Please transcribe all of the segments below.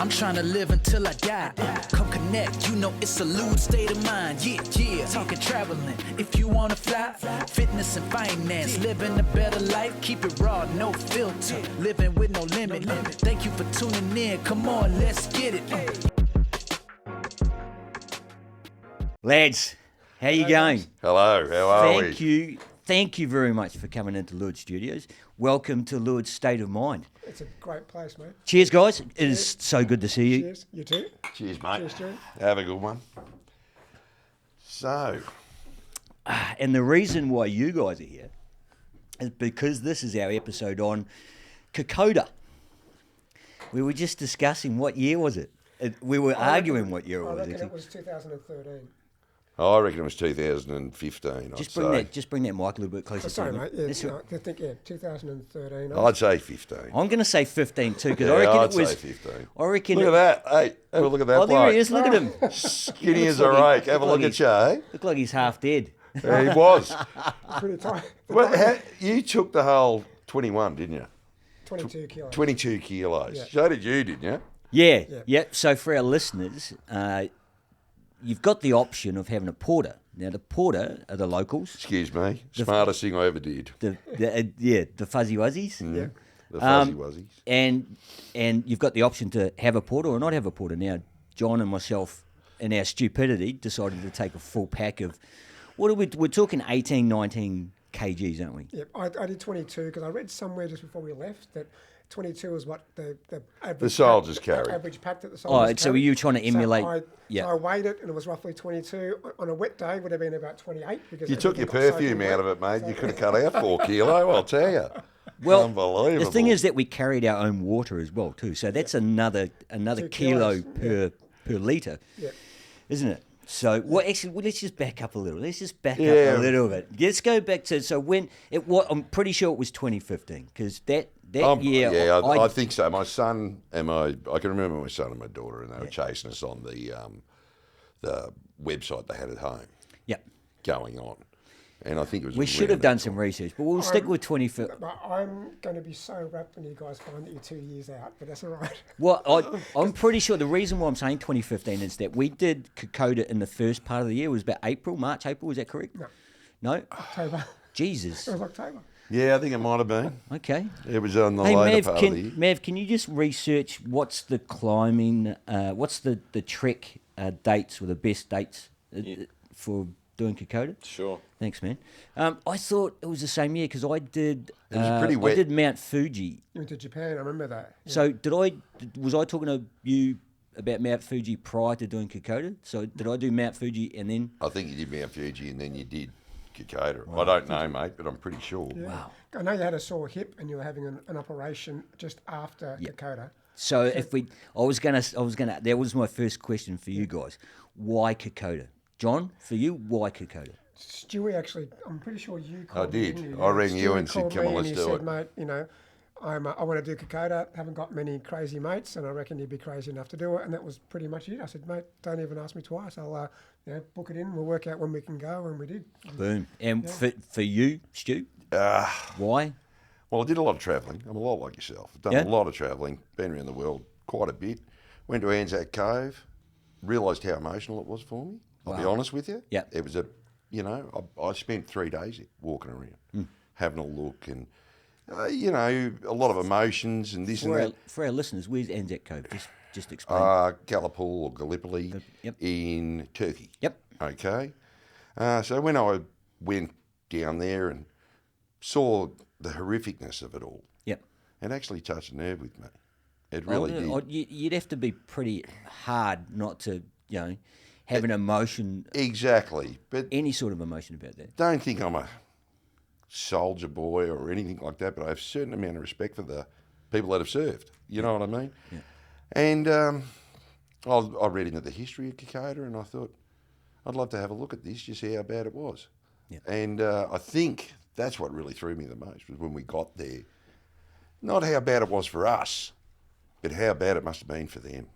I'm trying to live until I die. Come connect, you know it's a lewd state of mind. Yeah, yeah. Talking traveling, if you wanna fly. Fitness and finance, living a better life. Keep it raw, no filter. Living with no limit. Thank you for tuning in. Come on, let's get it. Lads, how you going? Hello, how are we? Thank you very much for coming into Lourdes Studios. Welcome to Lourdes State of Mind. It's a great place, mate. Cheers, guys. It is so good to see you. Cheers. You too. Cheers, mate. Cheers, Stuart. Have a good one. So, And the reason why you guys are here is because this is our episode on Kokoda. We were just discussing what year was it. We were arguing what year it was. I reckon it was 2013. I reckon it was 2015. Just bring that mic a little bit closer. Sorry, to mate. me. I think 2013. I'd say 15. I'm going to say 15 too because Yeah, I reckon I'd it was. say 15. I reckon. Look at that. Hey, have a look at that Oh, there bloke. he is. Look at him. Skinny as a rake. Have a look at you, eh? Look like he's half dead. Yeah, he was. Pretty tight. Well, you took the whole 21, didn't you? 22 kilos. 22 kilos. Yeah. So did you, didn't you? Yeah. So for our listeners, you've got the option of having a porter. Now the porter are the locals. Excuse me. Smartest thing I ever did. The fuzzy wuzzies. Yeah. The fuzzy wuzzies. And you've got the option to have a porter or not have a porter. Now, John and myself, in our stupidity, decided to take a full pack of, we're talking 18, 19 kgs, aren't we? Yeah, I did 22 because I read somewhere just before we left that 22 is what the average The soldiers pack, carry. the average pack that the soldiers so carry. you were trying to emulate... So I weighed it and it was roughly 22. On a wet day, it would have been about 28. Because You took your everything got perfume soaking out of wet. it, mate. You could have cut out 4 kilo, I'll tell you. Well, Unbelievable. the thing is that we carried our own water as well too. So that's another 2 kilo kilos, per litre, Yeah. isn't it? So let's just back up a little. Let's just back up a little bit. Let's go back to I'm pretty sure it was 2015 because that year. Yeah, I think so. My son and I can remember my son and my daughter, and they were chasing us on the website they had at home. Yep. Going on, and I think it was. We should have done some research, but we'll stick with 2015. But I'm going to be so wrapped when you guys find that you're 2 years out, but that's all right. Well, I'm pretty sure the reason why I'm saying 2015 is that we did Kokoda in the first part of the year. It was about March, April. Is that correct? No? October. Jesus. It was October. Yeah, I think it might have been. Okay. It was on the Hey, later part of the year. Mav, can you just research what's the climbing, what's the trek dates or the best dates for doing Kokoda? Sure. Thanks, man. I thought it was the same year because I did. It was pretty wet. I did Mount Fuji. You went to Japan, I remember that. Yeah. So was I talking to you about Mount Fuji prior to doing Kokoda? So did I do Mount Fuji and then? I think you did Mount Fuji and then you did Kokoda. I don't know, mate, but I'm pretty sure. Yeah. Wow. I know you had a sore hip and you were having an operation just after Kokoda. So I was gonna. That was my first question for you guys. Why Kokoda? John, for you, why Kokoda? Stewie actually, I'm pretty sure you I called did. me, didn't you? I rang you Stewie and said, called "Come me on, and let's he do said, it." mate, I want to do Kokoda. Haven't got many crazy mates, and I reckon you'd be crazy enough to do it. And that was pretty much it. I said, mate, don't even ask me twice. I'll book it in. We'll work out when we can go, and we did. Boom. And for you, Stu, why? Well, I did a lot of travelling. I'm a lot like yourself. I've done a lot of travelling, been around the world quite a bit. Went to Anzac Cove, realised how emotional it was for me. I'll be honest with you. Yeah. It was I spent 3 days walking around, having a look and, a lot of emotions and this and that. For our listeners, where's Anzac Cove? Just explain. Gallipoli or Gallipoli in Turkey. Yep. Okay. So when I went down there and saw the horrificness of it all, Yep. it actually touched a nerve with me. It really did. You'd have to be pretty hard not to, have an emotion, Exactly. But any sort of emotion about that. don't think I'm a soldier boy or anything like that, but I have a certain amount of respect for the people that have served. You know what I mean? Yeah. And I read into the history of Kokoda and I thought, I'd love to have a look at this, just see how bad it was. Yeah. And I think that's what really threw me the most, was when we got there. Not how bad it was for us, but how bad it must have been for them.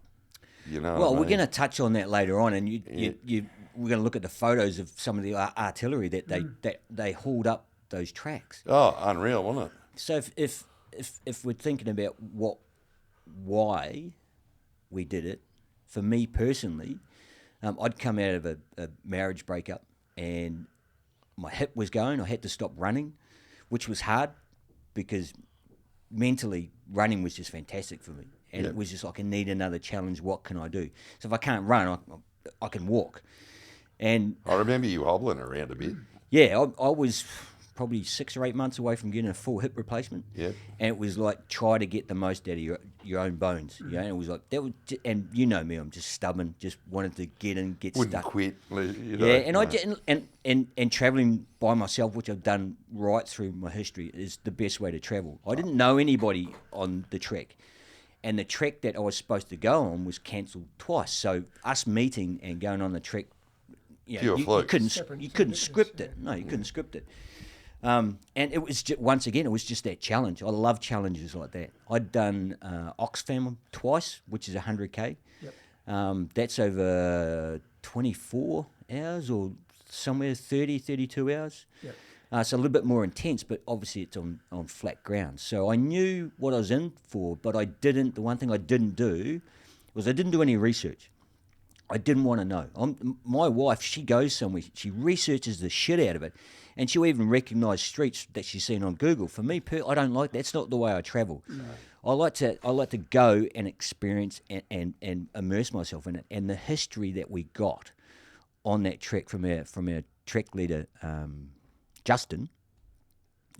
You know. Well, what I we're mean? going to touch on that later on, and we're going to look at the photos of some of the artillery that they hauled up those tracks. Oh, unreal, wasn't it? So if we're thinking about why we did it. For me personally, I'd come out of a marriage breakup and my hip was going. I had to stop running, which was hard because mentally running was just fantastic for me. And it was just like, I need another challenge. What can I do? So if I can't run, I can walk. And I remember you hobbling around a bit. yeah, I was probably 6 or 8 months away from getting a full hip replacement. Yep. And it was like, try to get the most out of your own bones. You know, and it was like, that was, and you know me, I'm just stubborn, just wanted to get Wouldn't stuck. quit. You know, Yeah, and I did, and traveling by myself, which I've done right through my history, is the best way to travel. I didn't know anybody on the trek, and the trek that I was supposed to go on was cancelled twice. So us meeting and going on the trek, Pure you fluke. couldn't script it. No, you couldn't script it. And it was once again, it was just that challenge. I love challenges like that. I'd done Oxfam twice, which is 100k. Yep. That's over 24 hours or somewhere 30, 32 hours. Yep. So a little bit more intense, but obviously it's on flat ground. So I knew what I was in for, but I didn't. The one thing I didn't do was I didn't do any research. I didn't want to know. My wife, she goes somewhere, she researches the shit out of it, and she'll even recognise streets that she's seen on Google. For me, I don't like that. That's not the way I travel. No. I like to go and experience and immerse myself in it. And the history that we got on that trek from our trek leader, Justin.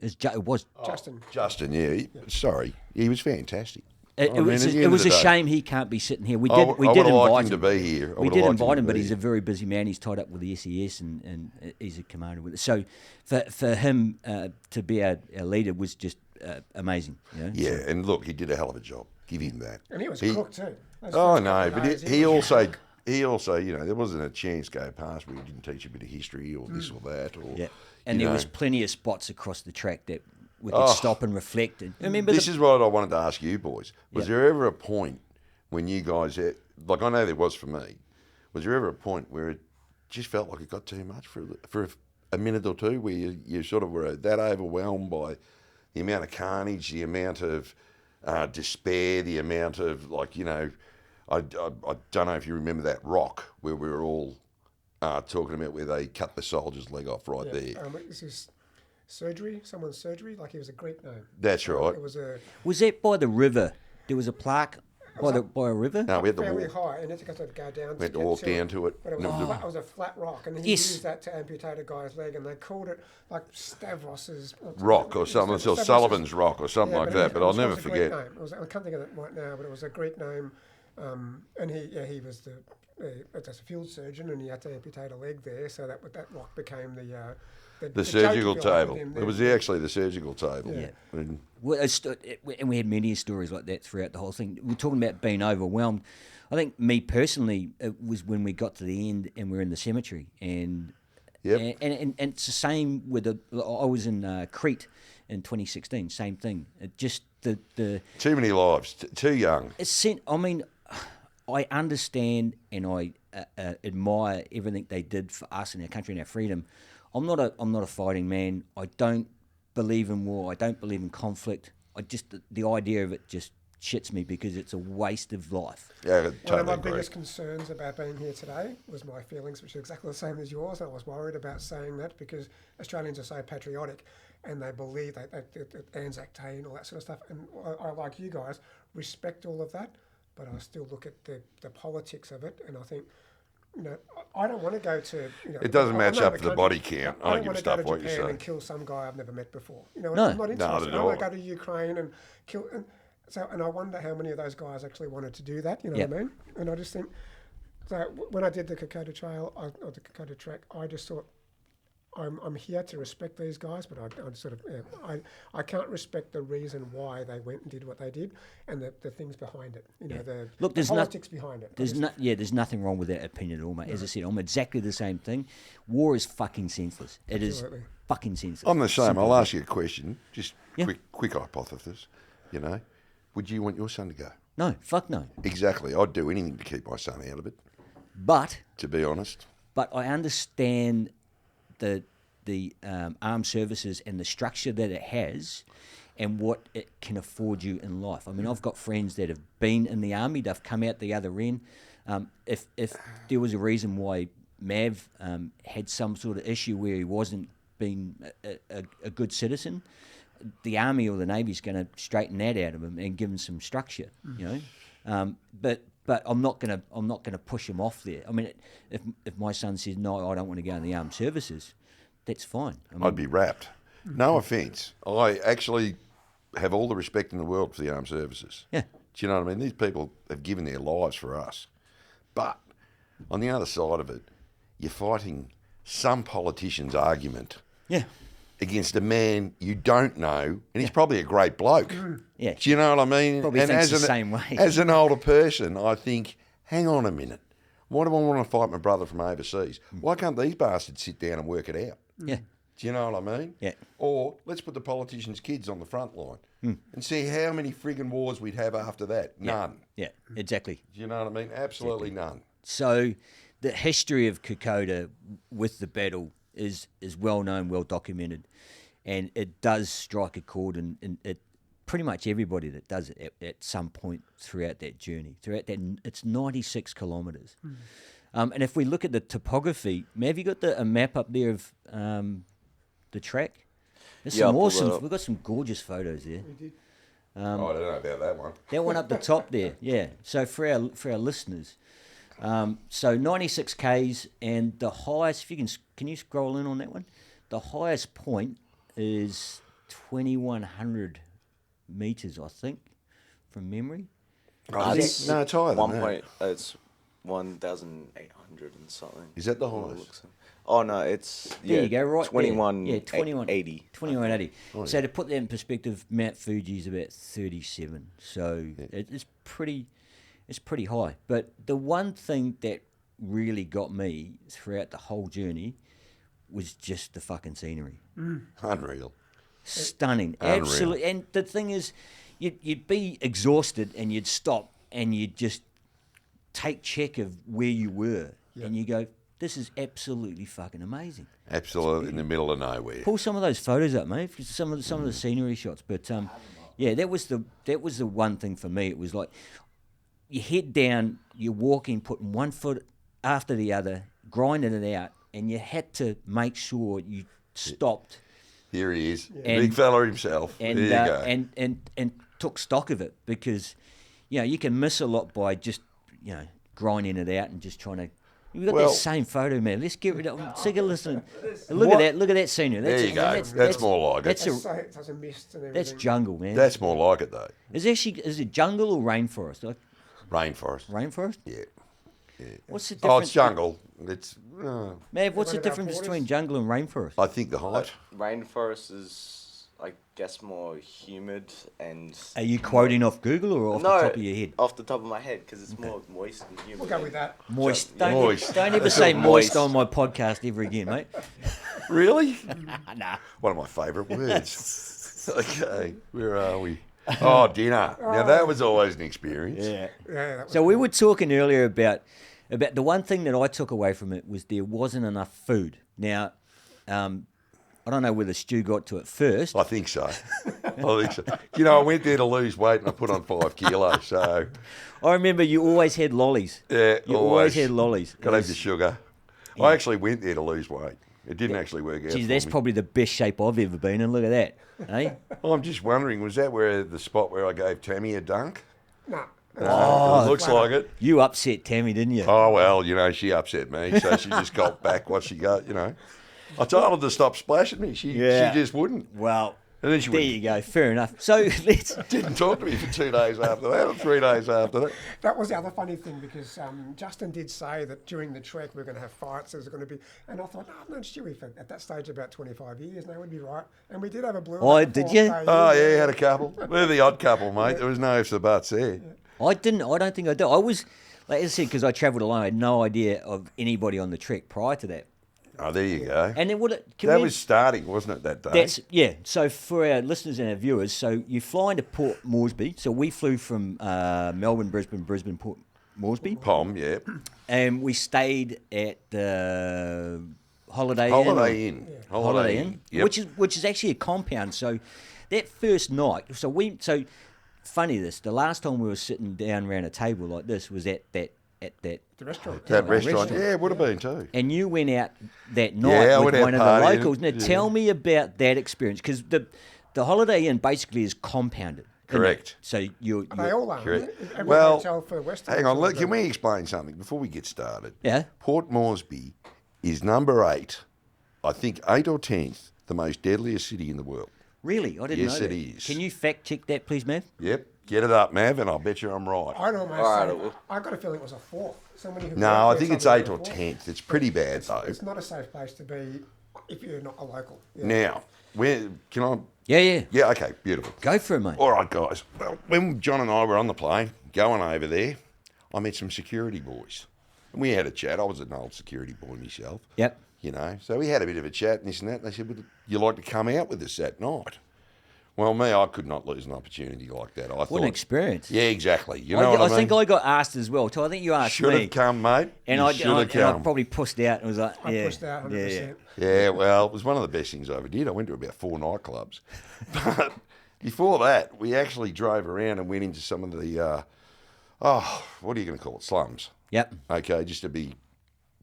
Justin, yeah. Sorry, he was fantastic. It was a shame he can't be sitting here. We I did would invite like him to be here. We did invite him, but he's a very busy man. He's tied up with the SES and he's a commander with it. So for him to be our leader was just amazing. You know? Yeah, and look, he did a hell of a job. Give him that. And he was cooked too. Oh no, but he also, you know, there wasn't a chance go past where he didn't teach a bit of history or this or that. Or, yeah, and there was plenty of spots across the track that we could stop and reflect. And remember, this is what I wanted to ask you boys. Was there ever a point when you guys, like I know there was for me, was there ever a point where it just felt like it got too much for a minute or two, where you sort of were that overwhelmed by the amount of carnage, the amount of despair, the amount of, like, you know, I don't know if you remember that rock where we were all talking about where they cut the soldier's leg off there. This is someone's surgery, like it was a Greek name. That's right. It was was that by the river? There was a plaque by a river? No, we had to fairly walk. high, and it's got to go down. We had to walk down to it. But it was a flat rock, and he used that to amputate a guy's leg, and they called it like Stavros's rock or something, or Sullivan's Rock or something like that. But I'll never forget. I can't think of it right now, but it was a Greek name, and he was a field surgeon, and he had to amputate a leg there, so that rock became the surgical table. It was there. actually the surgical table. Yeah. And And we had many stories like that throughout the whole thing. We're talking about being overwhelmed. I think me personally, it was when we got to the end and we're in the cemetery. And it's the same with I was in Crete in 2016, same thing. It just the too many lives, too young. I understand and I admire everything they did for us and our country and our freedom. I'm not a fighting man. I don't believe in war. I don't believe in conflict. The idea of it just shits me because it's a waste of life. Yeah, I totally One of my agree. biggest concerns about being here today was my feelings, which are exactly the same as yours. I was worried about saying that because Australians are so patriotic and they believe that Anzac Day and all that sort of stuff. And I, like you guys, respect all of that, but I still look at the politics of it, and I think, you know, I don't want to go to. You know, It doesn't match I'm up not to the body count. I don't give a stuff want to go what to you Japan say. and kill some guy I've never met before. You know, No. I'm not interested. at I all. want to go to Ukraine and kill. And I wonder how many of those guys actually wanted to do that. You know what I mean? And I just think. So when I did the Kokoda Trail or the Kokoda Trek, I just thought, I'm here to respect these guys, but I can't respect the reason why they went and did what they did, and the things behind it. You know, the politics behind it. There's nothing wrong with that opinion at all, mate. As I said, I'm exactly the same thing. War is fucking senseless. It Absolutely. is fucking senseless. I'm the same. Simple I'll as ask you a question. Just quick hypothesis. You know, would you want your son to go? No, fuck no. Exactly. I'd do anything to keep my son out of it. But To be honest. I understand the armed services and the structure that it has, and what it can afford you in life. I mean, I've got friends that have been in the army, they've come out the other end. If there was a reason why Mav had some sort of issue where he wasn't being a good citizen, the army or the navy's going to straighten that out of him and give him some structure, you know. But I'm not gonna push him off there. I mean, if my son says no, I don't want to go in the armed services, that's fine. I mean, I'd be wrapped. No offence. I actually have all the respect in the world for the armed services. Yeah. Do you know what I mean? These people have given their lives for us. But on the other side of it, you're fighting some politician's argument yeah. against a man you don't know, and he's probably a great bloke. Yeah. Do you know what I mean? Probably and thinks as the same way. As an older person, I think, hang on a minute. Why do I want to fight my brother from overseas? Why can't these bastards sit down and work it out? Yeah. Do you know what I mean? Yeah. Or let's put the politicians' kids on the front line and see how many friggin' wars we'd have after that. None. Yeah, exactly. Do you know what I mean? Absolutely none. So the history of Kokoda with the battle is well known, well documented, and it does strike a chord in it. Pretty much everybody that does it at some point throughout that journey, it's 96 kilometres. And if we look at the topography, have you got a map up there of the track? There's some awesome. We've got some gorgeous photos there. We did. I don't know about that one. That one up the top there, yeah. So for our listeners, so 96 k's, and the highest. If you can you scroll in on that one? The highest point is 2,100 meters, I think, from memory. Oh, it's higher than that. It's 1,800 and something. Is that the highest? Oh no, it's There you go, right 21, there. Yeah, 2180. 2180. Oh, So to put that in perspective, Mount Fuji is about 37. So it's pretty high. But the one thing that really got me throughout the whole journey was just the fucking scenery. Unreal. Stunning. Unreal. Absolutely. And the thing is, you'd be exhausted and you'd stop and you'd just take check of where you were and you go, this is absolutely fucking amazing. Absolutely in the middle of nowhere. Pull some of those photos up, mate. Some of the scenery shots. But yeah, that was the one thing for me. It was like you head down, you're walking, putting one foot after the other, grinding it out, and you had to make sure you stopped. Here he is, And- big fella himself. And there you go. and took stock of it, because you can miss a lot by just grinding it out and just trying to. We've got Well- that same photo, man. Let's get rid of it. Take a listen. Look at that scenery. There you go. That's more like it. It's a mist and everything. That's jungle, man. That's more like it though. Is it jungle or rainforest? Like Rainforest. rainforest? Yeah. What's the Oh, difference? it's jungle. It's. Man, what's the What about difference borders? between jungle and rainforest? I think the height. Rainforest is, I guess, more humid and. Are you quoting off Google or off no, the top of your head? off the top of my head, because it's more moist and humid. We'll go with that. Moist. Yeah. Moist. Don't ever say moist on my podcast ever again, mate. Really? Nah. One of my favourite words. Okay, where are we? Oh, dinner. Now that was always an experience. Yeah. Yeah, that was So we were talking earlier about the one thing that I took away from it was there wasn't enough food. Now, I don't know whether Stu got to it first. I think so. I went there to lose weight and I put on 5 kilos. So I remember you always had lollies. yeah, You always had lollies. Got to have the sugar. I actually went there to lose weight. It didn't actually work out. Geez, for that's me. probably the best shape I've ever been in. Look at that. Eh? I'm just wondering, was that where the spot where I gave Tammy a dunk? nah. It looks like it. You upset Tammy, didn't you? Oh, well, she upset me, so she just got back what she got. I told her to stop splashing me. She just wouldn't. Well, And then she there went, you go. Fair enough. So let's. didn't talk to me for 2 days after that, or 3 days after that. That was the other funny thing, because Justin did say that during the trek we're going to have fights. There's going to be, and I thought, I've known Stewie for at that stage about 25 years, and that would be right. And we did have a blue. Oh, did you? Oh, yeah, had a couple. We're the odd couple, mate. There was no ifs or buts there. I didn't. I don't think I did. I was, like I said, because I travelled alone. I had no idea of anybody on the trek prior to that. Oh, there you go. And then That was starting, wasn't it, that day? That's yeah. So for our listeners and our viewers, so you fly into Port Moresby. So we flew from Melbourne, Brisbane, Port Moresby, POM, yeah. and we stayed at the Holiday Holiday Inn. Holiday Inn, Yep. which is actually a compound. So that first night. So funny this. The last time we were sitting down around a table like this was at the restaurant. That the restaurant, restaurant. yeah, it would have been too. And you went out that night I with went out one of the partying. locals. Now, tell me about that experience, because the Holiday Inn basically is compounded. isn't it? Correct. So you They all are. Correct. Every Well, hotel for Western. hang on, look, can we explain something before we get started? Yeah. Port Moresby is number 8, I think 8 or 10th, the most deadliest city in the world. Really? I didn't Yes, know it that. is. Can you fact check that, please, Mav? Yep, get it up, Mav, and I'll bet you I'm right. I'd almost All right, say, it will. I got a feeling it was a 4th. Somebody who No, worked I there think it's told me 8 it or was a 4th. 10th. It's pretty bad, though. It's not a safe place to be if you're not a local. Yeah. Now, where can I? Yeah. Yeah, okay, beautiful. Go for it, mate. All right, guys. Well, when John and I were on the plane going over there, I met some security boys. And we had a chat. I was an old security boy myself. Yep. You know, so we had a bit of a chat and this and that. And they said, would you like to come out with us that night? Well, me, I could not lose an opportunity like that. I What thought, an experience. Yeah, exactly. You know what I I mean? think I got asked as well. So I think you asked Should me. have come, mate. And You I should have and I come. probably pushed out and was like, I yeah. pushed out 100%. Yeah, well, it was one of the best things I ever did. I went to about 4 nightclubs. But before that, we actually drove around and went into some of the, what are you going to call it, slums. Yep. Okay, just to be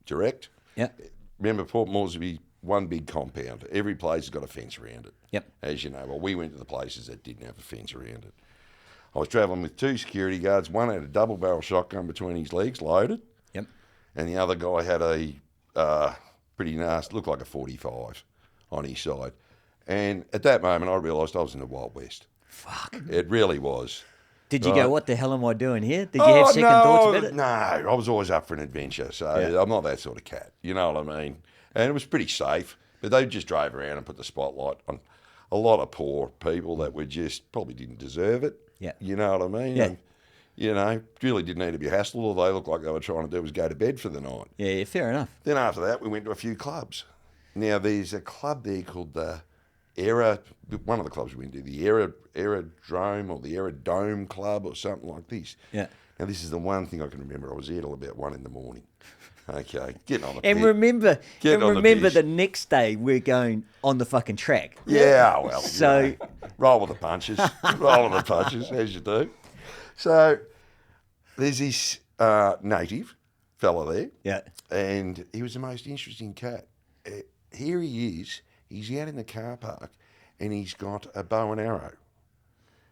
direct. Yep. Remember, Port Moresby, one big compound. Every place has got a fence around it. Yep. As you know, well, we went to the places that didn't have a fence around it. I was travelling with 2 security guards. One had a double-barrel shotgun between his legs, loaded, Yep. and the other guy had a pretty nasty, looked like a 45 on his side. And at that moment, I realised I was in the Wild West. Fuck. It really was. Did you Right. go, what the hell am I doing here? Did you have second thoughts about it? No, I was always up for an adventure, so Yeah. I'm not that sort of cat. You know what I mean? And it was pretty safe, but they just drove around and put the spotlight on a lot of poor people that were just probably didn't deserve it. Yeah. You know what I mean? Yeah. And, you know, really didn't need to be hassled. All they looked like they were trying to do was go to bed for the night. Yeah, fair enough. Then after that, we went to a few clubs. Now, there's a club there called the one of the clubs we went to, the Aerodrome or the Aerodome Club or something like this. Yeah. Now, this is the one thing I can remember. I was there till about 1 in the morning. Okay, getting on the And piss. remember, Getting on the piss. the next day we're going on the fucking track. Yeah, well, So- you know, roll with the punches. Roll with the punches, as you do. So there's this native fella there, Yeah. and he was the most interesting cat. Here he is. He's out in the car park, and he's got a bow and arrow.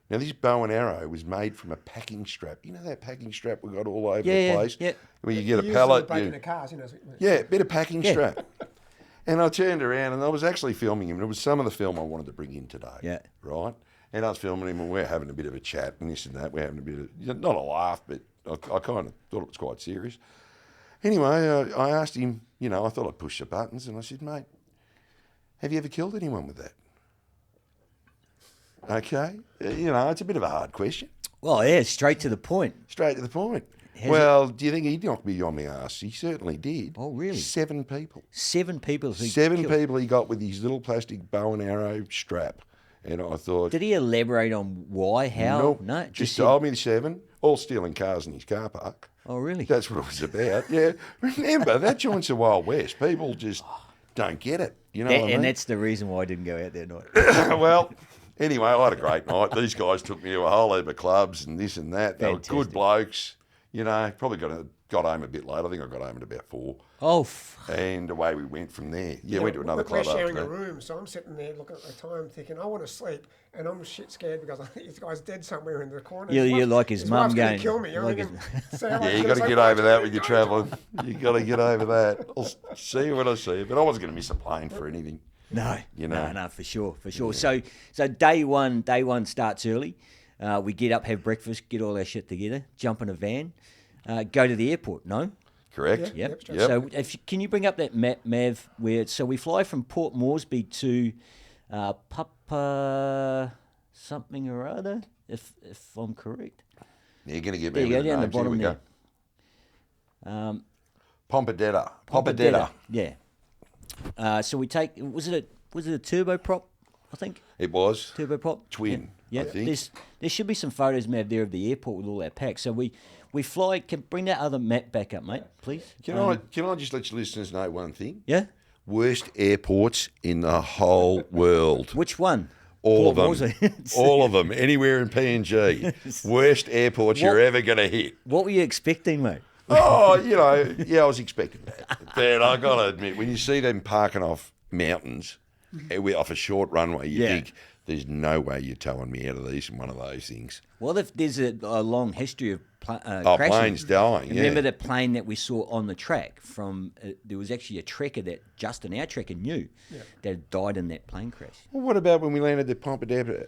Now, this bow and arrow was made from a packing strap. You know that packing strap we got all over Yeah, the place? yeah. Where you get Use a them pellet. back you- in the cars, you know. Yeah, bit of packing Yeah. strap. And I turned around and I was actually filming him. And it was some of the film I wanted to bring in today. Yeah. Right? And I was filming him and we're having a bit of a chat and this and that. We're having a bit of, not a laugh, but I kind of thought it was quite serious. Anyway, I asked him, you know, I thought I'd push the buttons and I said, mate, have you ever killed anyone with that? Okay. You know, it's a bit of a hard question. Well, yeah, straight to the point. Straight to the point. Has Well, do you think he knocked me on the arse? He certainly did. Oh, really? 7 people. 7 people. Who 7 killed. people he got with his little plastic bow and arrow strap. And I thought, Did he elaborate on why, how? nope, No, just said- told me the 7, all stealing cars in his car park. Oh, really? That's what it was about. Yeah. Remember, that joint's the Wild West. People just don't get it. You know what I mean? And that's the reason why I didn't go out that night. Well, anyway, I had a great night. These guys took me to a whole heap of clubs and this and that. They were Fantastic. good blokes. You know, probably got home a bit late. I think I got home at about 4. Oh, And away we went from there. Yeah, went to another We're club sharing after a that. room, so I'm sitting there looking at the time thinking, I want to sleep. And I'm shit scared because I think this guy's dead somewhere in the corner. You're like his mum wife's gonna going, kill me. You know like what I mean? So I'm Yeah, you gonna got to say, get "Why over don't that you when you're go?" travelling. You got to get over that. I'll see you when I see you. But I wasn't going to miss a plane for anything. no, You know. no, for sure. So day one starts early. We get up, have breakfast, get all our shit together, jump in a van, go to the airport. No. Correct? Yeah. Yep. Yep. So can you bring up that map, Mav? So we fly from Port Moresby to Papa something or other, if I'm correct. You're going to get There me you go, with the down the names. Here bottom we there. go. Pompadetta. Yeah. So we take. Was it a turboprop? I think It was. turboprop. Twin, Yeah. I think. There should be some photos, Mav, there of the airport with all our packs. So we fly. Can bring that other map back up, mate, please. Can I just let your listeners know one thing? Yeah. Worst airports in the whole world. Which one? All Port of them. Moresby. All of them. Anywhere in PNG. Worst airports you're ever going to hit. What were you expecting, mate? Oh, I was expecting that. But I got to admit, when you see them parking off mountains off a short runway, you think, there's no way you're towing me out of these in one of those things. Well, if there's a long history of crashes. Planes dying, yeah. Remember the plane that we saw on the track from, there was actually a trekker that Justin, our trekker, knew that had died in that plane crash. Well, what about when we landed at Pompidetta?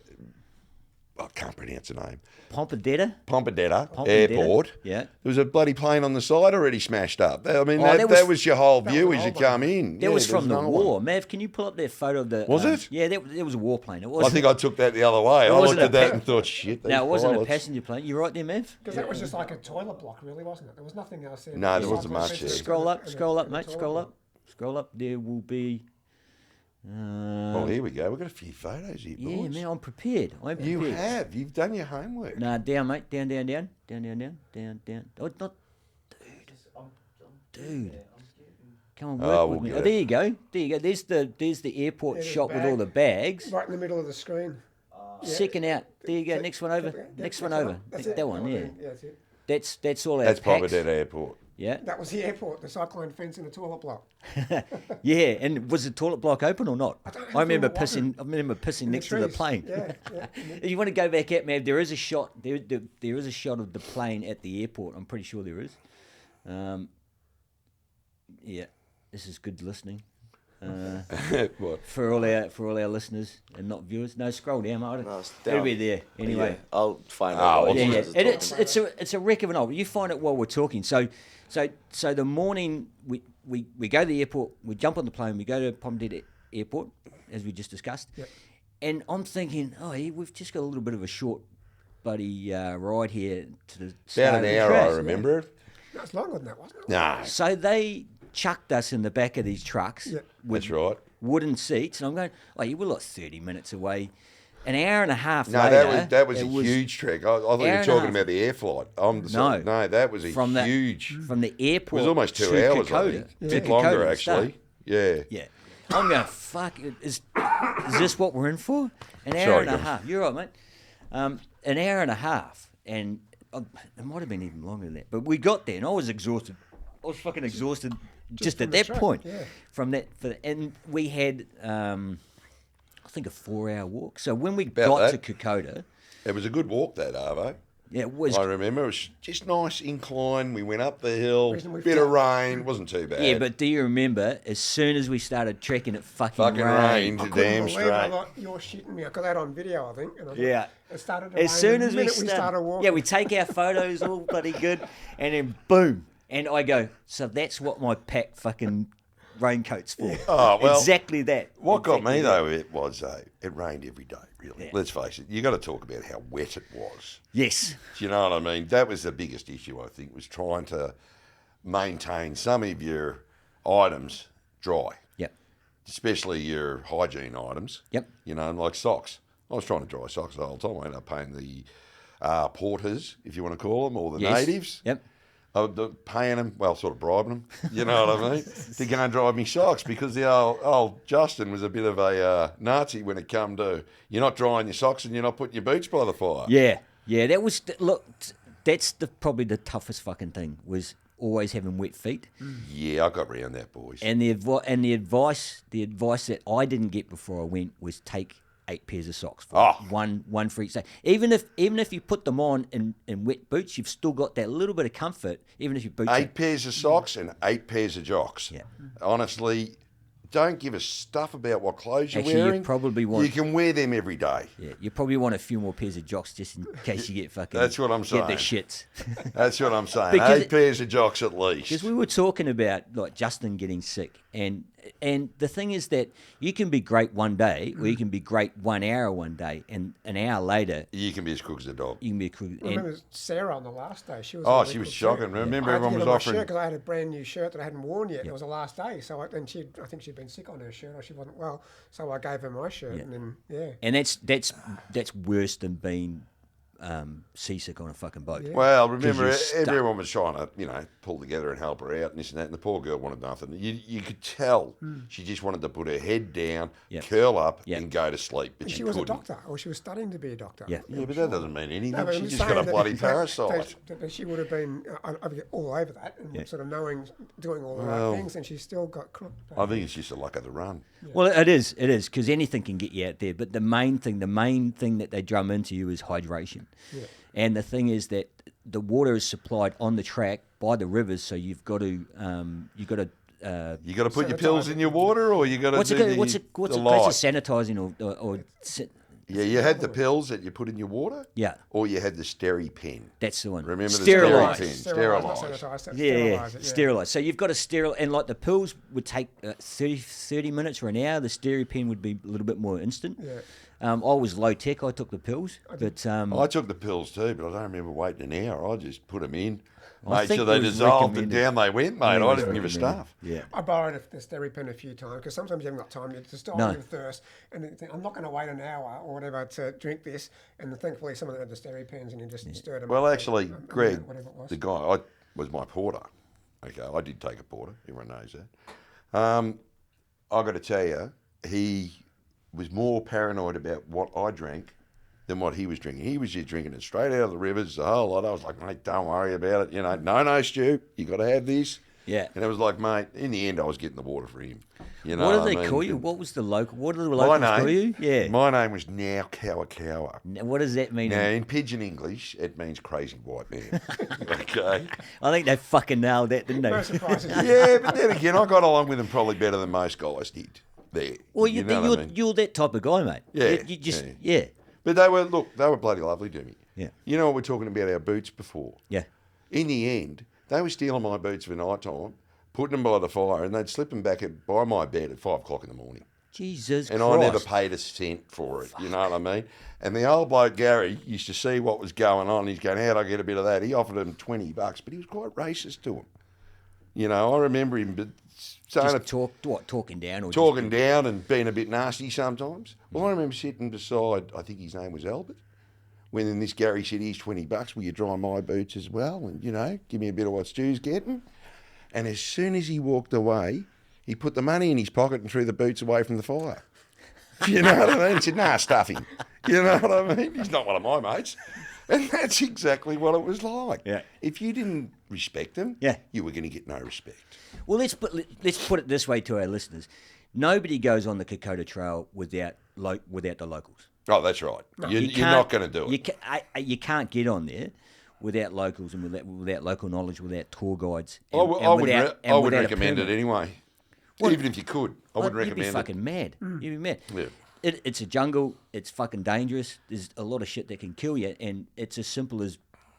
I can't pronounce the name. Pompidetta Airport. Yeah. There was a bloody plane on the side already smashed up. I mean, that that was your whole view as you come in. That was from the no war. one. Mav, can you pull up that photo of the... Was it? Yeah, that was a war plane. It I wasn't, think I took that the other way. I looked wasn't at a that pa- and thought, shit. No, it wasn't a pilots. passenger plane. You right there, Mav? Because that was just like a toilet block, really, wasn't it? There was nothing else there. No, there wasn't much there. Scroll up, mate. Scroll up. Scroll up. There will be... Well, here we go. We've got a few photos here, boys. Yeah, man, I'm prepared. You have. You've done your homework. Nah, down, mate. Down. Oh, not... Dude. Come on, work with me. get Oh, there you go. There's the airport There's shot the with all bag. the bags. Right in the middle of the screen. Second out. There you go. Next one over. Next one over. That's it. That one, yeah. That's it. That's all our That's packs. Pompidetta Airport. Yeah. That was the airport, the cyclone fence and the toilet block. Yeah, and was the toilet block open or not? don't know if I remember it wasn't. pissing In the next to the trees. plane. Yeah. If you want to go back at me, there is a shot. There is a shot of the plane at the airport. I'm pretty sure there is. Yeah, this is good listening. What? For all our listeners and not viewers. No, scroll down, mate. No, it's It'll down. be there anyway. Yeah, I'll find Oh, out. well, Yeah, you yeah. guys are And talking about. it's a wreck of an old. You find it while we're talking. So the morning we go to the airport, we jump on the plane, we go to Pompidetta Airport, as we just discussed. Yep. And I'm thinking, yeah, we've just got a little bit of a short buddy ride here to the start About of an the hour, I track. remember it. No, it's longer than that, wasn't it? No, So they chucked us in the back of these trucks Yeah. with that's right. wooden seats, and I'm going, you were like 30 minutes away. An hour and a half No, later, that was it a huge trek. I thought you hour were and a talking half. about the air flight. No, that was a from huge. from the It airport. was almost 2 to hours, I Kokoda, think. A to bit Kokoda longer, and stuff. actually. Yeah. Yeah. I'm going, fuck, is this what we're in for? An hour Sorry, and a guys. half. You're right, mate. An hour and a half. And it might have been even longer than that. But we got there and I was exhausted. I was fucking exhausted just at from the that track, point. yeah. From that, and we had, I think, a 4-hour walk. So when we About got that. to Kokoda, It was a good walk, that, Arvo. yeah, it was I remember it was just nice incline. We went up the hill, Reasonably bit of flat. rain, wasn't too bad. Yeah, but do you remember, as soon as we started trekking, it fucking fucking rained. rained, Couldn't damn believe it. I straight. thought, you're shitting me. I got that on video, I think. And I thought, Yeah. It started to rain As soon the as we minute started walking. yeah, we take our photos all bloody good, and then boom, and I go, so that's what my pack fucking raincoat's for. Oh, well, exactly that. What got me, Exactly though, it was it rained every day, really. Yeah. Let's face it. You got to talk about how wet it was. Yes. Do you know what I mean? That was the biggest issue, I think, was trying to maintain some of your items dry, Yep. especially your hygiene items. Yep. You know, like socks. I was trying to dry socks the whole time. I ended up paying the porters, if you want to call them, or the Yes. natives. Yep. Paying them, well, sort of bribing them, you know what I mean, to go and drive me socks because the old Justin was a bit of a Nazi when it come to you're not drying your socks and you're not putting your boots by the fire. Yeah. Yeah. That was look. That's probably the toughest fucking thing was always having wet feet. Yeah, I got round that, boys. And the advice that I didn't get before I went was take 8 pairs of socks. Oh. One for each day. Even if you put them on in wet boots, you've still got that little bit of comfort. Even if your boots 8 pairs of socks and 8 pairs of jocks. Yeah. Honestly, don't give a stuff about what clothes you're Actually, you wearing. probably want- You can wear them every day. yeah, you probably want a few more pairs of jocks just in case you get fucking. That's what I'm Get the saying. shits. That's what I'm saying. Because 8 pairs of jocks at least. Because we were talking about like Justin getting sick, and the thing is that you can be great one day, or you can be great 1 hour one day, and an hour later You can be as quick as a dog. you can be cool. I remember Sarah on the last day. She was Oh, really she was good shocking. too. Remember I had to everyone get was her my offering- shirt because I had a brand new shirt that I hadn't worn yet. It was the last day, so I think she'd been sick on her shirt or she wasn't well, so I gave her my shirt, and then and that's worse than being seasick on a fucking boat. Yeah. Well, 'Cause remember, you're stuck. everyone was trying to, pull together and help her out and this and that, and the poor girl wanted nothing. You could tell she just wanted to put her head down, Yep. curl up, Yep. and go to sleep. But And she she was a couldn't. doctor, or she was studying to be a doctor. Yeah. Yeah, but that doesn't mean anything. No, but I'm She just just got a saying that- bloody that- parasite. that she would have been all over that and Yeah. sort of doing all the Well, right things, and she still got crooked. I think it's just the luck of the run. Well, it is, because anything can get you out there. But the main thing that they drum into you is hydration. Yeah. And the thing is that the water is supplied on the track by the rivers, so you've got to You got to put your pills Sanitize in it. your water, or you got to what's do it what's it the what's it light. place of sanitizing or Yeah, you had the pills that you put in your water. Yeah. Or you had the SteriPen. that's the one. Remember the Sterilise. SteriPen? Sterilise, not Sterilise. sanitise, Yeah, sterilise it, yeah. sterilise. So you've got to sterile, and like the pills would take 30 minutes or an hour. The SteriPen would be a little bit more instant. Yeah. I was low tech. I took the pills, but I took the pills too, but I don't remember waiting an hour. I just put them in, I made think sure they it was dissolved, and recommended. down they went, mate. Yeah, it I was didn't give a recommended. stuff. Yeah. I borrowed the SteriPen a few times because sometimes you haven't got time. You just die No. of thirst, and you think, I'm not going to wait an hour or whatever to drink this. And thankfully, someone had the SteriPens, and you just stirred them. Well, up actually, for a Greg, minute, whatever it was. the guy, was my porter. Okay, I did take a porter. Everyone knows that. I got to tell you, he was more paranoid about what I drank than what he was drinking. He was just drinking it straight out of the rivers, the whole lot. I was like, mate, don't worry about it. No, Stu, you got to have this. Yeah. And it was like, mate, in the end, I was getting the water for him. You know what do I they mean? call you? What was the local? What do the My locals name, call you? Yeah. My name was Now Cower. Now, what does that mean? Now, in pidgin English, it means crazy white man. Okay. I think they fucking nailed that, didn't they? No surprises. Yeah, but then again, I got along with him probably better than most guys did there. Well, you know what I mean? you're that type of guy, mate. Yeah, You just, yeah. yeah. But they were bloody lovely to me. Yeah. You know what we're talking about our boots before? Yeah. In the end, they were stealing my boots for night time, putting them by the fire, and they'd slip them back by my bed at 5 o'clock in the morning. Jesus And Christ. I never paid a cent for it, you know what I mean? And the old bloke, Gary, used to see what was going on. He's going, how'd I get a bit of that? He offered him $20, but he was quite racist to him. You know, I remember him saying Just talking down? Or talking down and being a bit nasty sometimes. Well, I remember sitting beside, I think his name was Albert, when then this Gary said, here's $20, will you dry my boots as well? And, give me a bit of what Stu's getting. And as soon as he walked away, he put the money in his pocket and threw the boots away from the fire. You know what I mean? He said, nah, stuff him. You know what I mean? He's not one of my mates. And that's exactly what it was like. Yeah. If you didn't respect them, Yeah. you were going to get no respect. Well, let's put it this way to our listeners. Nobody goes on the Kokoda Trail without the locals. Oh, that's right. You're You not can't- going to do it. You can't get on there without locals and without local knowledge, without tour guides. I would without a recommend it permit. anyway. Well, Even if you could, I would You'd be recommend it. fucking mad. You'd be mad. Yeah. It's a jungle. It's fucking dangerous. There's a lot of shit that can kill you, and it's as simple as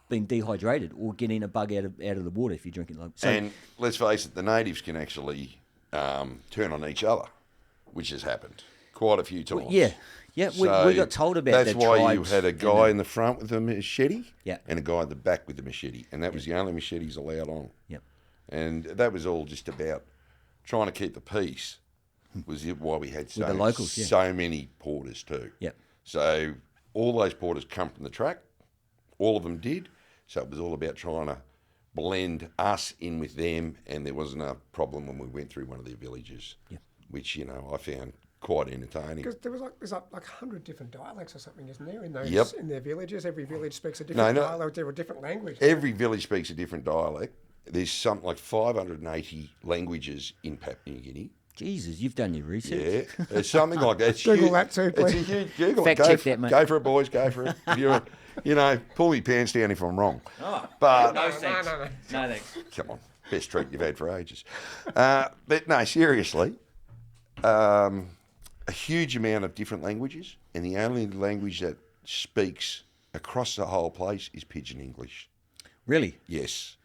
being dehydrated or getting a bug out of the water if you're drinking. So, And let's face it, the natives can actually turn on each other, which has happened quite a few times. yeah, we got told about that's the why you tribes had a and guy in the front with a machete Yeah. and a guy in the back with a machete, and that was the only machetes allowed on. Yep. And that was all just about trying to keep the peace. Was it why we had With the locals, yeah. so many porters too. Yep. So all those porters come from the track. All of them did. So it was all about trying to blend us in with them, and there wasn't a problem when we went through one of their villages, which I found quite entertaining. Because there's like 100 different dialects or something, isn't there? In those Yep. in their villages, every village speaks a different no. dialect, or a different language. Every village speaks a different dialect. There's something like 580 languages in Papua New Guinea. Jesus, you've done your research. Yeah, it's something like that. It's Google huge. that too, It's please. a huge Google. Fact Go check for, that, mate. Go for it, boys. Go for it. If you're, pull me pants down if I'm wrong. But No thanks. no. No thanks. come on, best treat you've had for ages. But no, seriously, a huge amount of different languages, and the only language that speaks across the whole place is Pidgin English. Really? Yes,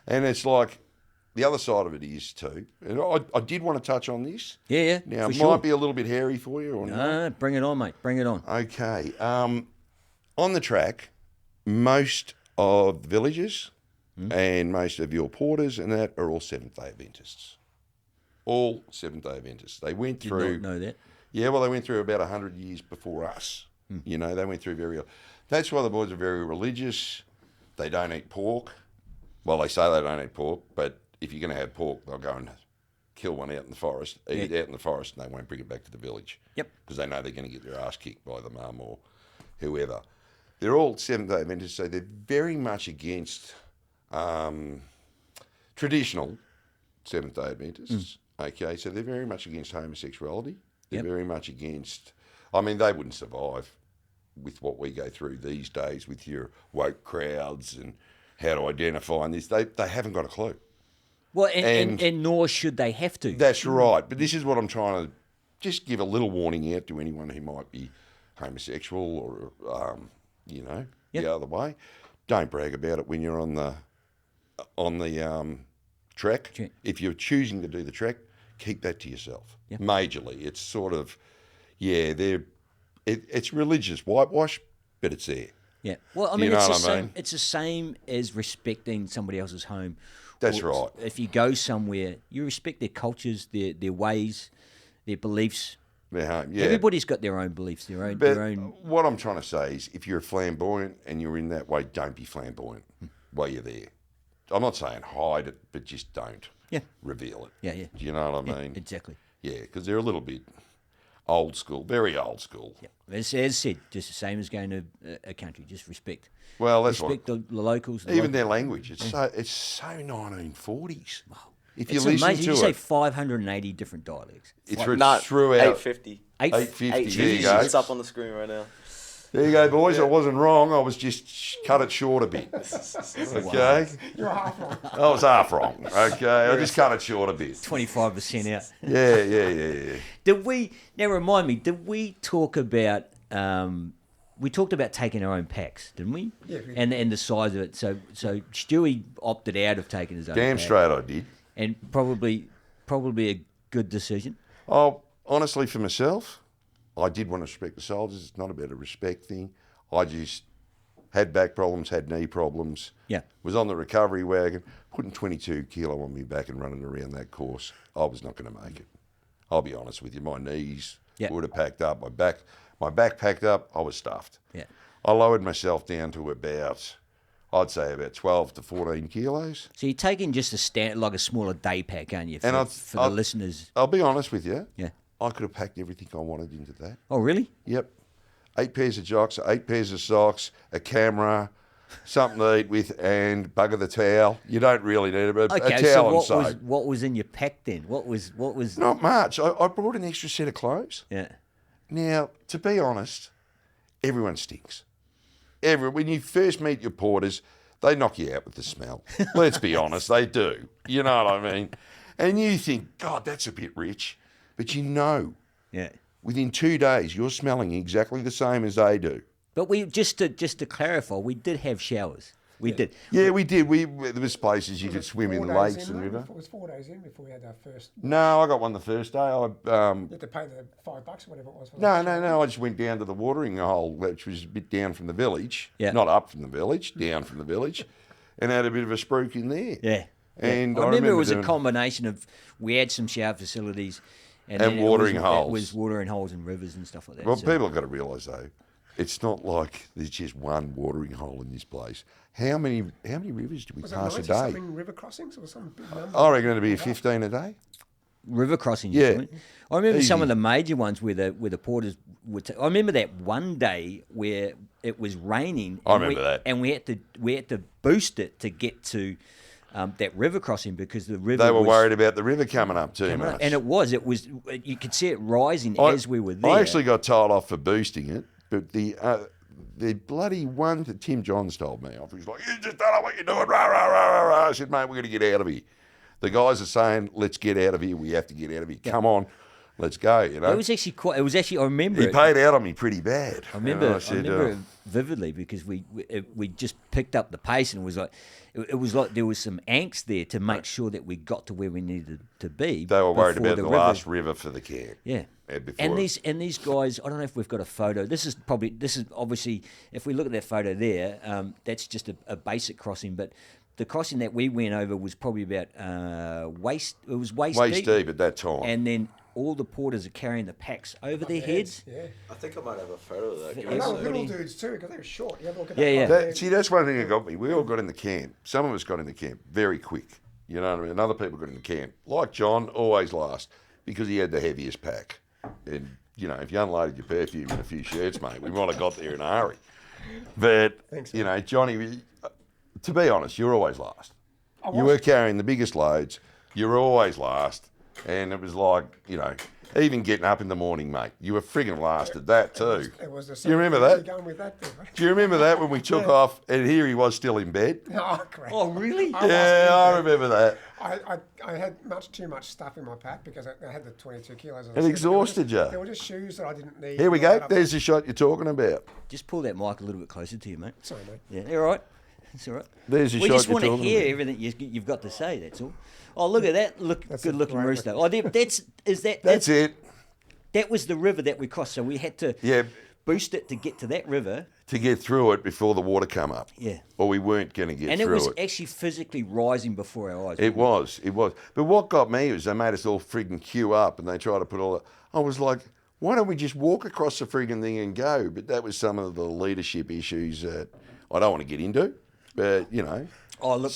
and it's like the other side of it is too. And I did want to touch on this. Yeah. Now for it sure. might be a little bit hairy for you, or not. No, bring it on, mate. Bring it on. Okay. On the track, most of the villages and most of your porters and that are all Seventh-day Adventists. All Seventh-day Adventists. They went Did through. not know that. Yeah, well, they went through about 100 years before us. They went through That's why the boys are very religious. They don't eat pork. Well, they say they don't eat pork, but if you're going to have pork, they'll go and kill one out in the forest, eat it out in the forest, and they won't bring it back to the village. Yep. Because they know they're going to get their ass kicked by the mum or whoever. They're all Seventh-day Adventists, so they're very much against traditional Seventh-day Adventists. Okay, so they're very much against homosexuality. They're very much against... I mean, they wouldn't survive with what we go through these days with your woke crowds and how to identify and this. They haven't got a clue. Well, and nor should they have to. That's right. But this is what I'm trying to just give a little warning out to anyone who might be homosexual or, the other way. Don't brag about it when you're on the trek. Sure. If you're choosing to do the trek, keep that to yourself. Yep. Majorly. It's sort of, it's religious whitewash, but it's there. Yeah. Well, I mean, You know it's the what I same. mean? It's the same as respecting somebody else's home. That's Or right. If you go somewhere, you respect their cultures, their ways, their beliefs. Yeah. Everybody's got their own beliefs, their But own. what I'm trying to say is, if you're flamboyant and you're in that way, don't be flamboyant while you're there. I'm not saying hide it, but just don't reveal it. Yeah, yeah. Do you know what I Yeah, mean? exactly. Yeah, because they're a little bit old school, very old school. Yeah. As said, just the same as going to a country. Just respect. Well, that's Respect the locals. even their language. It's so 1940s. If you It's listen amazing. to You say it, 580 different dialects. it's Not throughout. 850. 850. There you go. It's up on the screen right now. There you go, boys. I wasn't wrong. I was just cut it short a bit. Okay. You're half wrong. I was half wrong. Okay. I just cut it short a bit. 25% out. Yeah. Did we now remind me? Did we talk about? We talked about taking our own packs, didn't we? Yeah, we And the size of it. So Stewie opted out of taking his own. Damn pack, straight I did. And probably a good decision. Oh, honestly, for myself, I did want to respect the soldiers. It's not about a respect thing. I just had back problems, had knee problems. Yeah. Was on the recovery wagon, putting 22 kilo on me back and running around that course. I was not going to make it. I'll be honest with you. My knees would have packed up. My back packed up. I was stuffed. Yeah. I lowered myself down to about, I'd say about 12 to 14 kilos. So you're taking just a smaller day pack, aren't you? For, And for the listeners. I'll be honest with you. Yeah. I could have packed everything I wanted into that. Oh, really? Yep. 8 pairs of jocks, 8 pairs of socks, a camera, something to eat with, and bugger the towel. You don't really need it, but Okay. a towel So and soap. what was in your pack then? What was? Not much. I brought an extra set of clothes. Yeah. Now, to be honest, everyone stinks. When you first meet your porters, they knock you out with the smell. Let's be honest, they do. You know what I mean? And you think, God, that's a bit rich. But you know, Yeah. within 2 days, you're smelling exactly the same as they do. But we just to clarify, we did have showers. We did. Yeah, we did. There was places you could swim in 4 days lakes in, and though? river. It was 4 days in before we had our first. No, I got one the first day. You had to pay the $5 or whatever it was. For No. that. I just went down to the watering hole, which was a bit down from the village. Yeah. Not up from the village, down from the village, and had a bit of a spruik in there. Yeah. And I remember it was a doing- combination of we had some shower facilities and And then watering it holes. was watering holes and rivers and stuff like that. Well, so- people have got to realise though, it's not like there's just one watering hole in this place. How many rivers do we Was it pass a 90 day? something river crossings or some big number? I reckon it'd be 15 a day. river crossings. Yeah. wasn't it? I remember some Easy. of the major ones where the porters would. I remember that one day where it was raining. I and remember that. and we had to boost it to get to that river crossing because the river. They were was worried about the river coming up too coming up. much. And it was. You could see it rising as we were there. I actually got told off for boosting it, but the bloody one that Tim Johns told me off, he's like, you just don't know what you're doing, rah, rah, rah, rah, rah. I said, mate, we're going to get out of here. The guys are saying, let's get out of here. We have to get out of here. Come on, let's go, you know. It was actually quite. It was actually. I remember. He it. paid out on me pretty bad. I remember, And I said, remember it vividly because we just picked up the pace and it was like there was some angst there to make sure that we got to where we needed to be. they were worried before about the river- last river for the camp. Yeah. Before And these guys, I don't know if we've got a photo. This is obviously, if we look at that photo there, that's just a basic crossing. But the crossing that we went over was probably about waist. It was waist waist deep. deep at that time. And then all the porters are carrying the packs over their heads. Yeah. I think I might have a photo of that. Yeah, And guys. they were little pretty- dudes too, because they were short. You have a look at Yeah, that. yeah. See, that's one thing that got me. We all got into camp. Some of us got into camp very quick. You know what I mean? And other people got into camp. Like John, always last because he had the heaviest pack. And, you know, if you unloaded your perfume and a few shirts, mate, we might have got there in a hurry. But, you know, Johnny, to be honest, you're always last. You were carrying the biggest loads. You were always last. And it was like, you know, even getting up in the morning, mate, you were frigging last at that too. It was the Do you remember that? Going with that thing, Do you remember that when we took off and here he was still in bed? Oh, great. Oh, really? Yeah, I remember that. I had much too much stuff in my pack because I had the 22 kilos. as I It said. exhausted you. There were just shoes that I didn't need. Here we go. Right up- There's the shot you're talking about. Just pull that mic a little bit closer to you, mate. Sorry, mate. Yeah, all right. It's all right. There's the We shot just you're want to talking hear about. everything you've got to say. That's all. Oh, look at that! That's Good a looking great rooster. looking- Oh, that's That's it. That was the river that we crossed, so we had to Yeah, boost it to get to that river. to get through it before the water come up. Yeah. Or we weren't going to get And it through was it. actually physically rising before our eyes. It was. But what got me was they made us all frigging queue up and they tried to put all that. I was like, why don't we just walk across the frigging thing and go? But that was some of the leadership issues that I don't want to get into. But, you know. Oh, look,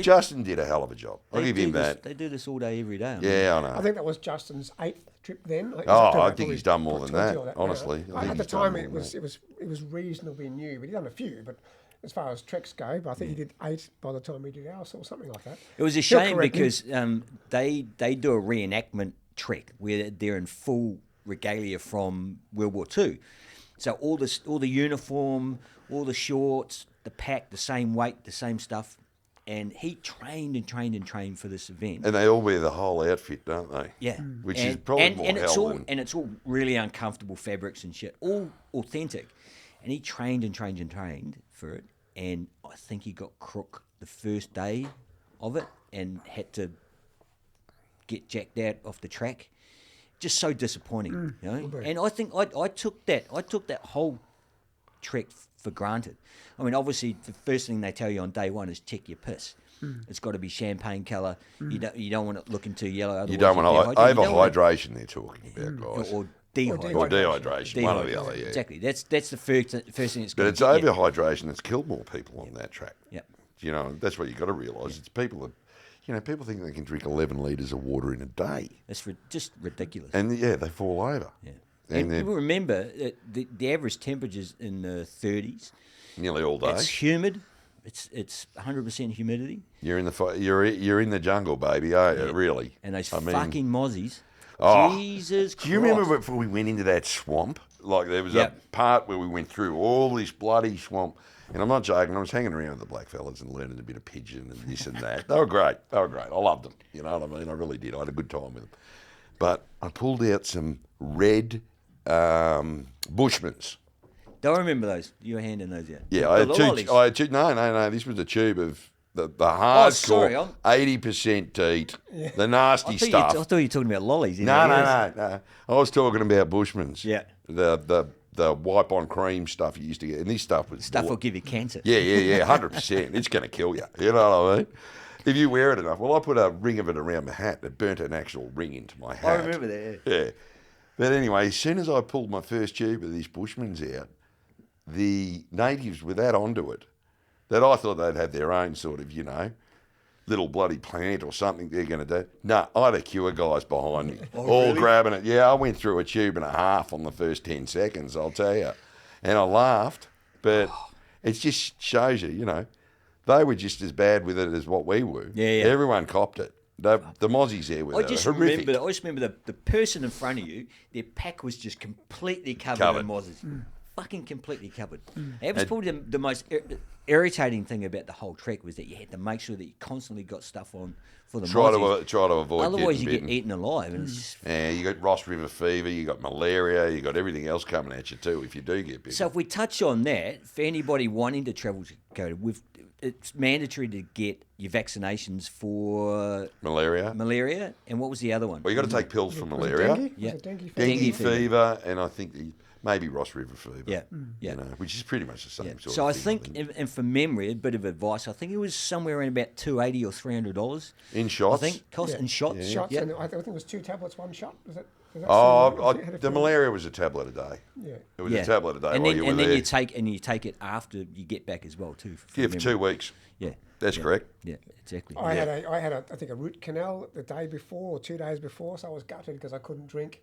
Justin did a hell of a job. I'll give him that. They do this all day, every day. Yeah, I I know. think that was Justin's 8th trip then. I think he's done more than that, honestly. I think At the he's done time, more it than was reasonably new, but he'd done a few. But as far as treks go, but I think he did 8 by the time he did ours or something like that. It was a He'll shame correct me. because they do a reenactment trek where they're in full regalia from World War II. So all the uniform, all the shorts, the pack, the same weight, the same stuff. And he trained and trained and trained for this event. And they all wear the whole outfit, don't they? Yeah, Which is probably more it's hell all than... and it's all really uncomfortable fabrics and shit, all authentic. And he trained and trained and trained for it, and I think he got crook the first day of it and had to get jacked out off the track. Just so disappointing, you know. And I think I took that whole trek for granted. I mean, obviously, the first thing they tell you on day one is check your piss. It's got to be champagne colour. You don't want it looking too yellow. Otherwise You don't want you're dehydrated. You don't want it- overhydration they're talking about, guys. or dehydration. Or dehydration, one or the other, yeah. Exactly. That's the first thing it's But going it's to get. overhydration that's killed more people on that track. Yeah. You know, that's what you've got to realise. It's people that, you know, people think they can drink 11 litres of water in a day. It's just ridiculous. And, yeah, they fall over. Yeah. And And they're people remember that the average temperature's in the 30s. nearly all day. It's humid. It's 100% humidity. You're in the you're in the jungle, baby, are you? Really? And those I mean, fucking mozzies. Oh, Jesus Christ. do you remember before we went into that swamp? Like there was Yeah. a part where we went through all this bloody swamp. And I'm not joking, I was hanging around with the black fellas and learning a bit of pigeon and this and that. They were great. I loved them. You know what I mean? I really did. I had a good time with them. But I pulled out some red Bushmans. Do I remember those? You were handing those out. Yeah, The I had lollies. two. No. This was a tube of the sorry, hardcore, I'm- 80% teat, the nasty stuff. I thought you were talking about lollies. No. I was talking about Bushmans. Yeah. The wipe on cream stuff you used to get, and this stuff was Stuff will give you cancer. Yeah, 100%. It's going to kill you. You know what I mean? If you wear it enough. Well, I put a ring of it around my hat. It burnt an actual ring into my hat. I remember that. Yeah. But anyway, as soon as I pulled my first tube of these Bushmans out, the natives were that onto it that I thought they'd have their own sort of, you know, little bloody plant or something they're going to do. No, I had a queue of guys behind me, all grabbing it. Yeah, I went through a tube and a half on the first 10 seconds, I'll tell you. And I laughed, but it just shows you, you know, they were just as bad with it as what we were. Yeah. Everyone copped it. The mozzies there were horrific. I just remember the person in front of you, their pack was just completely covered Covered. in mozzies. Fucking completely covered. That was probably the most irritating thing about the whole trek was that you had to make sure that you constantly got stuff on for the Try mozzies. to avoid Otherwise, getting you get bitten. eaten alive. And it's just, Yeah, you got Ross River fever, you got malaria, you got everything else coming at you too if you do get bitten. so if we touch on that, for anybody wanting to travel to Kokoda, it's mandatory to get your vaccinations for malaria. And what was the other one? Well, you got to take pills for Was it malaria, dengue? Yeah. Was it dengue fever? dengue Dengue fever, and I think maybe Ross River fever. Yeah. You know, which is pretty much the same Yeah. sort So I of thing. think, and for memory, a bit of advice, I think it was somewhere around about $280 or $300. In shots? I think cost in shots. Shots, Yeah. and I think it was 2 tablets, 1 shot. Was it? The malaria was a tablet a day. Yeah. It was a tablet a day and while then, you were and there. then you take it after you get back as well too. For 2 weeks. Yeah, That's correct. Yeah, exactly. I had I think a root canal the day before or 2 days before, so I was gutted because I couldn't drink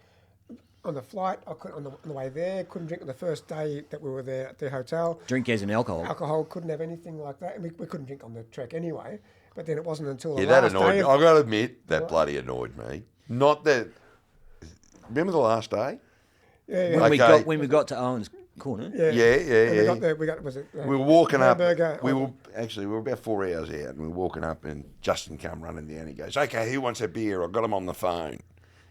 on the flight. I could on the way there. Couldn't drink on the first day that we were there at the hotel. Drink as an alcohol. Alcohol, couldn't have anything like that, and we couldn't drink on the trek anyway. But then it wasn't until the Yeah, that last annoyed day. me. I've got to admit, that bloody annoyed me. Not that... Remember the last day? Yeah. When we got to Owen's Corner. Yeah. Yeah. We got there. We got was it? We were walking hamburger, up. We were about 4 hours out, and we were walking up, and Justin come running down. He goes, "Okay, who wants a beer? I got him on the phone.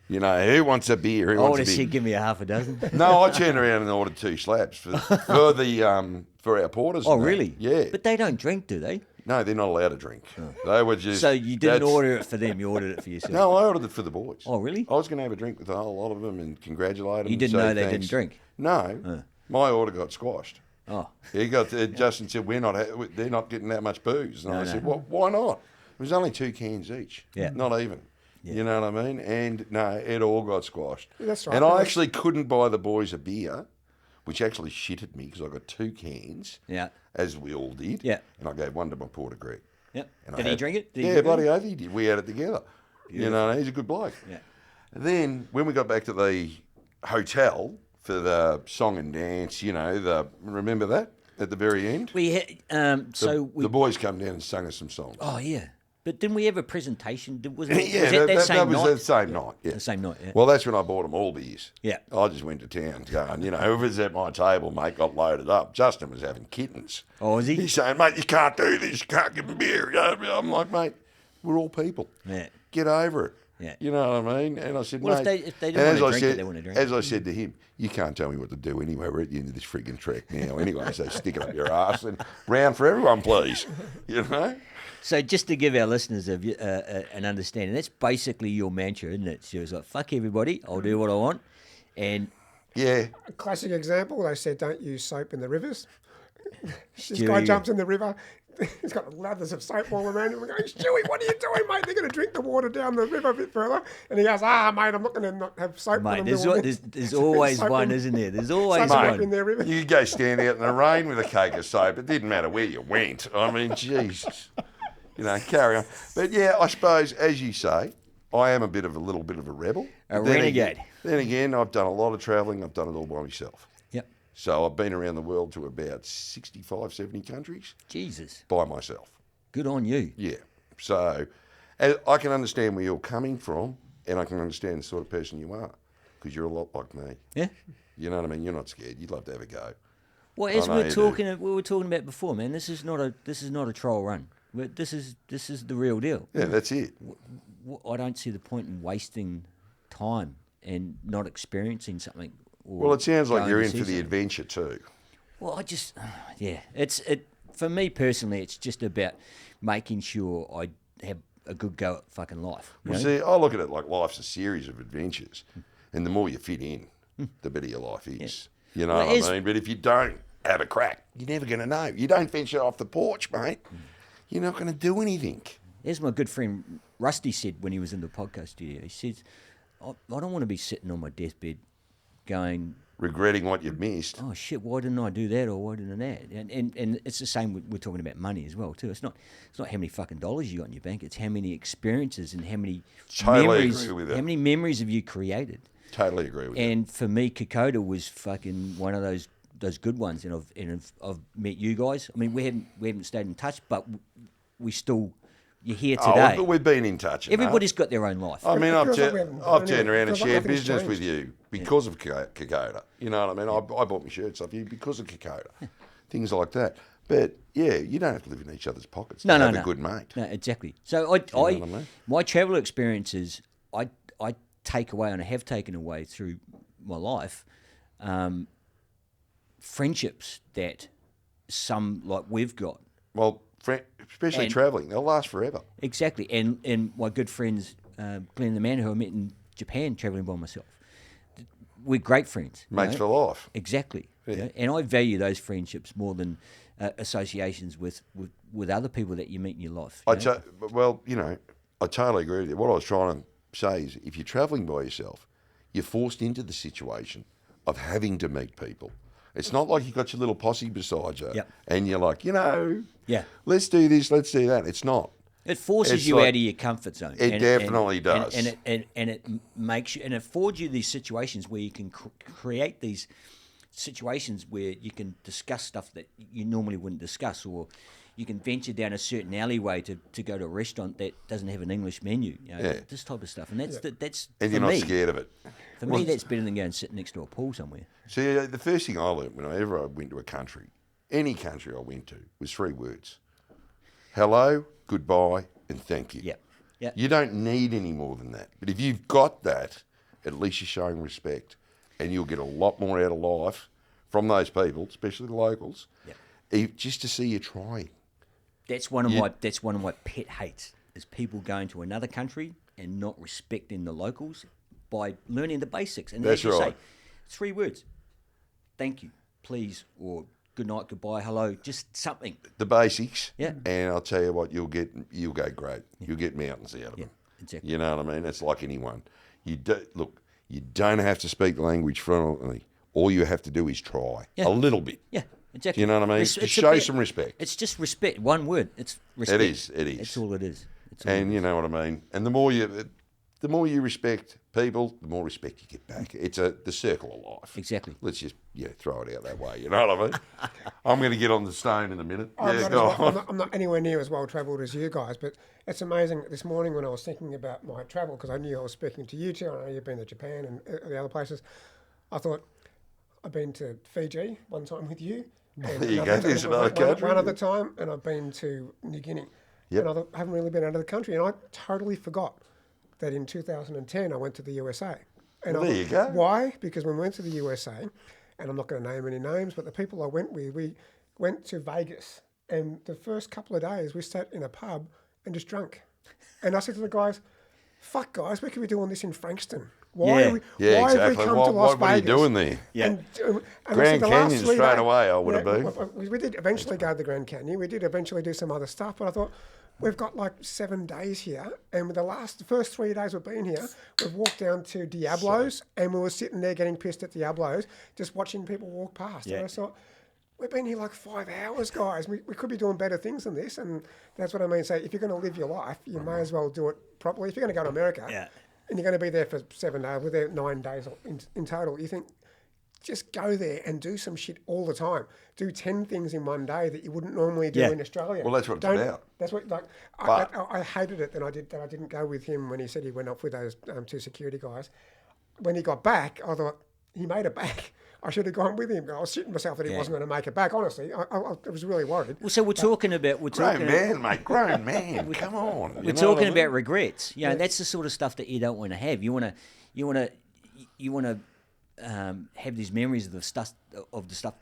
You know, who wants a beer? Who I would wants a have beer?" said, give me a half a dozen. No, I turned around and ordered 2 slabs for our porters. Oh, and that. really? Yeah. But they don't drink, do they? No, they're not allowed to drink. They were just. So you didn't that's- order it for them, you ordered it for yourself. No, I ordered it for the boys. Oh, really? I was going to have a drink with a whole lot of them and congratulate them. You didn't and say know they thanks. didn't drink? No, my order got squashed. Oh. Justin said, they're not getting that much booze. And I said, well, why not? It was only 2 cans each. Yeah. Not even. Yeah. You know what I mean? And no, it all got squashed. That's right. And I actually couldn't buy the boys a beer, which actually shitted me because I got 2 cans. Yeah. As we all did. Yeah. And I gave one to my porter Greg. Yep. And Did he drink it? Did he Yeah, drink bloody it? oath he did. We had it together. You know, he's a good bloke. Yeah. And then when we got back to the hotel for the song and dance, remember that at the very end? We had, The boys come down and sung us some songs. Oh, yeah. But didn't we have a presentation? Was that that that same was night? the same night. Yeah. The same night, yeah. Well, that's when I bought them all beers. Yeah. I just went to town going, whoever's at my table, mate, got loaded up. Justin was having kittens. Oh, was he? He's saying, mate, you can't do this. You can't give them beer. I'm like, mate, we're all people. Yeah. Get over it. Yeah. You know what I mean? And I said, Well, mate. if they didn't want to drink it, they wouldn't drink it. As I said to him, you can't tell me what to do anyway. We're at the end of this frigging trek now anyway, so stick it up your ass and round for everyone, please. You know? So just to give our listeners an understanding, that's basically your mantra, isn't it? She was like, fuck everybody, I'll do what I want. And Yeah. A classic example, they said don't use soap in the rivers. This Stewie, guy jumps in the river. He's got lathers of soap all around him. We're going, Stewie, what are you doing, mate? They're going to drink the water down the river a bit further. And he goes, mate, I'm not going to not have soap. mate, on there's always soap one, in- isn't there? There's always soap one. in their river. You could go stand out in the rain with a cake of soap. It didn't matter where you went. I mean, Jesus. Carry on. But yeah, I suppose, as you say, I am a little bit of a rebel. A But then renegade. Then again, I've done a lot of travelling. I've done it all by myself. Yep. So I've been around the world to about 65, 70 countries Jesus. by myself. Good on you. Yeah. So I can understand where you're coming from, and I can understand the sort of person you are, because you're a lot like me. Yeah. You know what I mean? You're not scared. You'd love to have a go. Well, as I know you we were talking about before, man, this is not a trial run. This is the real deal. Yeah, that's it. I don't see the point in wasting time and not experiencing something. Or Well, it sounds like going you're to in see for the something. adventure too. Well, for me personally, it's just about making sure I have a good go at fucking life. you Well, know? see, I look at it like life's a series of adventures, and the more you fit in, the better your life is. You know Well, what it is- I mean? But if you don't have a crack, you're never going to know. You don't venture off the porch, mate. You're not going to do anything. As my good friend Rusty said when he was in the podcast studio, he says, I don't want to be sitting on my deathbed going, Regretting what you've missed. oh shit, why didn't I do that or why didn't I that? And it's the same, we're talking about money as well too. It's not how many fucking dollars you got in your bank, it's how many experiences and how many Totally memories, agree with that. how many memories have you created? Totally agree with you. And for me, Kokoda was fucking one of those good ones. And I've met you guys. I mean, we haven't stayed in touch, but we still. You're here today. Oh, we've been in touch. enough. Everybody's got their own life. I mean, It I've feels like we haven't I've done turned it. around and Feels like shared nothing's business changed. with you because of Kokoda. You know what I mean? I bought my shirts off you because of Kokoda. Things like that. But yeah, you don't have to live in each other's pockets to have a good mate. No, exactly. So what I mean? my travel experiences, I take away and I have taken away through my life, friendships that some like we've got. Well, especially And- travelling, they'll last forever. Exactly, and my good friends, Glenn and the man who I met in Japan travelling by myself, we're great friends. you Mates know? for life. Exactly, you Yeah. know? And I value those friendships more than associations with other people that you meet in your life. you know? I totally agree with you. What I was trying to say is if you're travelling by yourself, you're forced into the situation of having to meet people. It's not like you've got your little posse beside you Yep. and you're like, Yeah. let's do this, let's do that. It's not. It forces It's you like- out of your comfort zone. It definitely does. And it makes you, and it affords you these situations where you can create these situations where you can discuss stuff that you normally wouldn't discuss, or you can venture down a certain alleyway to go to a restaurant that doesn't have an English menu. Yeah. This type of stuff, and that's And for you're not me. scared of it. For me, that's better than going and sit next to a pool somewhere. See, the first thing I learned whenever I went to a country, any country I went to, was 3 words: hello, goodbye, and thank you. Yeah, yeah. You don't need any more than that. But if you've got that, at least you're showing respect, and you'll get a lot more out of life from those people, especially the locals, just to see you trying. That's one of my pet hates is people going to another country and not respecting the locals by learning the basics. And That's as you say, right. 3 words: thank you, please, or good night, goodbye, hello, just something. The basics. Yeah. And I'll tell you what, you'll go great. You'll get mountains out of them. Exactly. You know what I mean? It's like anyone. You don't have to speak the language fluently. All you have to do is try a little bit. Yeah, exactly. You know what I mean? It's To show some respect. It's just respect. One word. It's respect. It is. That's all it is. It's all it And is. you know what I mean? And the more you respect people, the more respect you get back. It's the circle of life. Exactly. Let's just throw it out that way. You know what I mean? I'm going to get on the stone in a minute. I'm not anywhere near as well travelled as you guys, but it's amazing. This morning when I was thinking about my travel, because I knew I was speaking to you two, I know you've been to Japan and the other places, I thought, I've been to Fiji one time with you. And There you go, there's another country. One other time, and I've been to New Guinea. Yep. And I haven't really been out of the country, and I totally forgot that in 2010 I went to the USA. And Well, there you go. Why? Because when we went to the USA, and I'm not going to name any names, but the people I went with, we went to Vegas, and the first couple of days we sat in a pub and just drank. And I said to the guys, "Fuck, guys, we could be doing this in Frankston. Why Yeah. have we Exactly. come What to Las are you Vegas?" doing there? Yeah. And I Grand said the last Canyon 3 straight days- away, I would have been. We did eventually go to the Grand Canyon. We did eventually do some other stuff, but I thought, we've got like 7 days here, and with the first 3 days we've been here, we've walked down to Diablo's, and we were sitting there getting pissed at Diablo's, just watching people walk past. Yeah. And I thought, we've been here like 5 hours, guys. We could be doing better things than this, and that's what I mean. So if you're going to live your life, you may as well do it properly. If you're going to go to America, and you're going to be there for 7 days, we're there 9 days in total, you think, just go there and do some shit all the time. Do 10 things in one day that you wouldn't normally do in Australia. Well, that's what it's about. That's what, like, But- I hated it that I didn't go with him when he said he went off with those 2 security guys. When he got back, I thought, he made it back. I should have gone with him. I was shitting myself that he wasn't going to make it back, honestly. I was really worried. Well, so we're talking about Grown man, mate. Grown man. Come on. We're talking about regrets. You know, that's the sort of stuff that you don't want to have. You want to have these memories of the stuff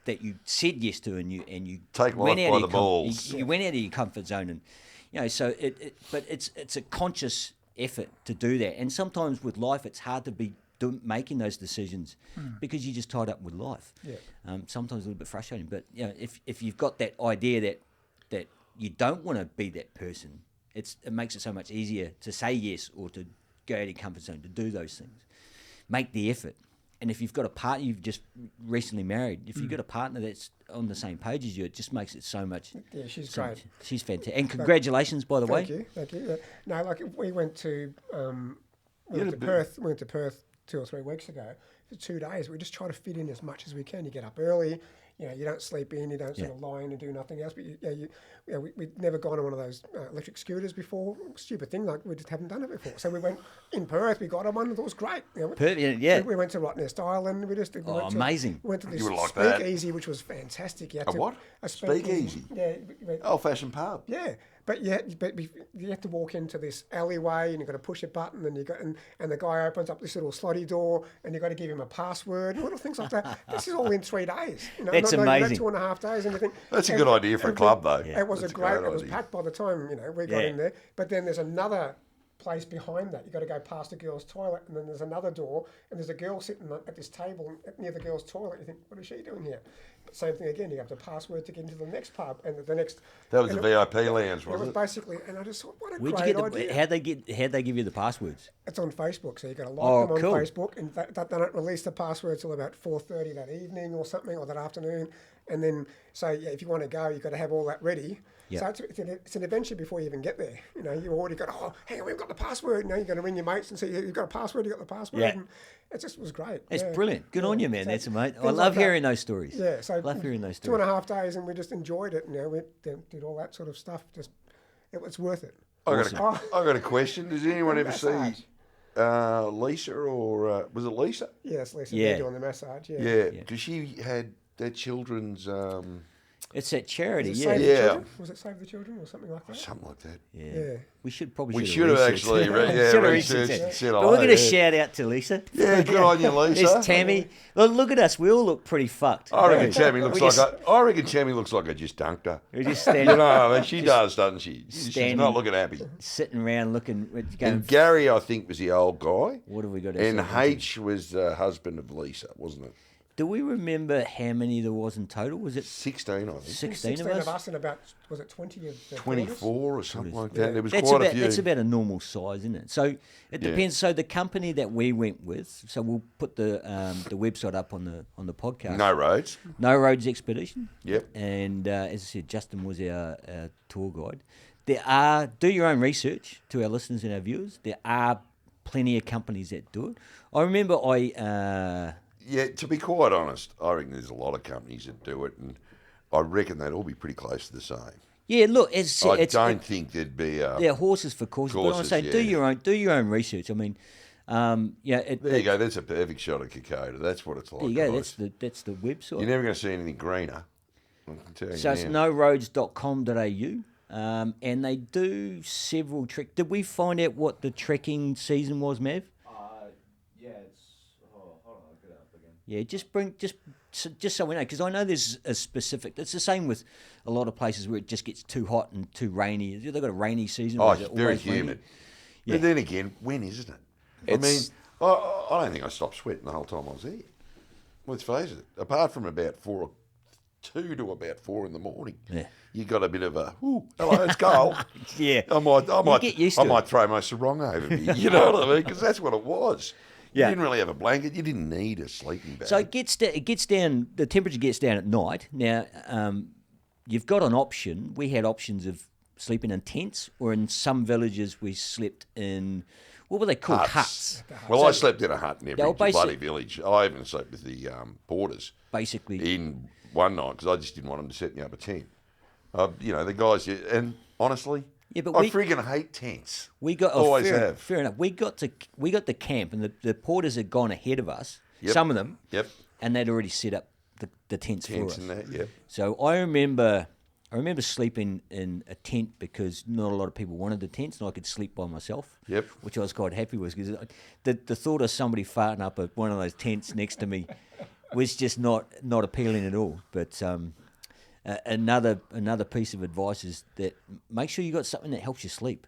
that you said yes to, and you Take life by the balls. You went out of your comfort zone, and so but it's a conscious effort to do that. And sometimes with life, it's hard to be making those decisions because you're just tied up with life. Yeah. Sometimes a little bit frustrating, but if you've got that idea that you don't want to be that person, it makes it so much easier to say yes or to go out of your comfort zone to do those things. Make the effort. And if you've got a partner, you've just recently married, if you've got a partner that's on the same page as you, it just makes it so much. Yeah, she's so great. much- she's fantastic. And congratulations, by the way. Thank you. No, like we went to Perth. We went to Perth 2 or 3 weeks ago for 2 days. We just try to fit in as much as we can. You get up early. You don't sleep in. You don't sort of lie in and do nothing else. But we'd never gone on one of those electric scooters before. Stupid thing, like we just haven't done it before. So we went in Perth. We got on one. And it was great. Perth, yeah. We went to Rottnest Island. Amazing. We went to this You would like that. speakeasy, which was fantastic. You had A what? A Speakeasy? Yeah. Old-fashioned pub. Yeah, but you have to walk into this alleyway, and you've got to push a button, and and the guy opens up this little slotty door, and you've got to give him a password, and little things like that. This is all in 3 days. That's not amazing. 2.5 days, and you think That's a good idea for a club, though. It was That's a great. It was idea. packed by the time we got in there. But then there's another place behind that. You've got to go past a girl's toilet, and then there's another door, and there's a girl sitting at this table near the girl's toilet. You think, what is she doing here? Same thing again. You have the password to get into the next pub and the next. That was and the VIP lounge, It was wasn't it? basically, and I just thought, what a Where'd you great get the? idea. How'd they give you the passwords? It's on Facebook, so you got to Oh, like them on cool. Facebook, and they don't release the password till about 4:30 that evening or something, or that afternoon. And then, so yeah, if you want to go, you've got to have all that ready. Yeah. So it's an adventure before you even get there. You know, you already got, oh, hang on, we've got the password. You know, you've got to ring your mates and say, you've got a password, you've got the password. Yeah. And it just was great. It's yeah. brilliant. Good on Yeah. you, man. So That's mate. I things love like that. hearing those stories. Yeah, so love hearing those 2.5 stories. days, and we just enjoyed it. You know, we did all that sort of stuff. Just, it was worth it. I got a question. Does anyone ever Massage. see Lisa or was it Lisa? Yes, Lisa, Yeah. they're doing the massage. Yeah. Yeah, because she had their children's It's that charity, Was it yeah. Save the Yeah. Children? Was it Save the Children or something like that? something like that. Yeah. Yeah. We should probably We should should have researched actually it. researched researched it. it. Said But we're going to hello, shout out to Lisa. Yeah, good on you, Lisa. There's Tammy. Look at us. We all look pretty fucked. I reckon Tammy looks We like just- I reckon Tammy looks like I just dunked her. We're just You standing, know, I mean, she does, doesn't she? She's Standing- not looking happy. sitting around looking, going, And Gary, I think, was the old guy. what have we got And ourselves into? H was the husband of Lisa, wasn't it? Do we remember how many there was in total? Was it 16, I think. 16 of us? and about, was it 20 of the 24 or something like that. There was That's quite about a few. that's about a normal size, isn't it? So it depends. So the company that we went with, so we'll put the website up on the podcast. No roads. No Roads Expedition. Yep. And as I said, Justin was our tour guide. There are, do your own research to our listeners and our viewers. There are plenty of companies that do it. I remember Yeah, to be quite honest, I reckon there's a lot of companies that do it, and I reckon they'd all be pretty close to the same. yeah, look, it's I don't think there'd be a... they're horses for courses, but I Courses, say yeah. do your own research. I mean, yeah, There you go, that's a perfect shot of Kokoda. That's what it's like. there you go. guys. That's the website. You're never going to see anything greener. I can tell you So it's now. noroads.com.au, and they do several trek. Did we find out what the trekking season was, Mav? Yeah, it's. Oh, hold on, I'll get it up again. Yeah, just so we know, because I know there's a specific. It's the same with a lot of places where it just gets too hot and too rainy. They've got a rainy season. Oh, or it's is it very always rainy? humid. Yeah. But then again, when isn't it? I mean, It's- I don't think I stopped sweating the whole time I was there. Let's face it. Apart from about 2 to about 4 in the morning, Yeah. you got a bit of a, ooh, hello, it's cold. Yeah. I might get used I to might throw my sarong over me. You know what I mean? Because that's what it was. Yeah. You didn't really have a blanket. You didn't need a sleeping bag. So it gets down. The temperature gets down at night. Now, you've got an option. We had options of sleeping in tents, or in some villages we slept in. What were they called? Huts. Well, I slept in a hut in They every were bloody village. I even slept with the porters Basically, in one night because I just didn't want them to set me up a tent. You know, the guys, and honestly, Yeah, but I we- friggin' hate tents. we got Always fair, have. Fair enough. We got the camp, and the porters had gone ahead of us. Yep. Some of them. Yep. And they'd already set up the tents for Tents us. and that, yep. So I remember sleeping in a tent because not a lot of people wanted the tents, and I could sleep by myself. Yep. Which I was quite happy with, because the thought of somebody farting up at one of those tents next to me was just not appealing at all. But another piece of advice is that make sure you got something that helps you sleep,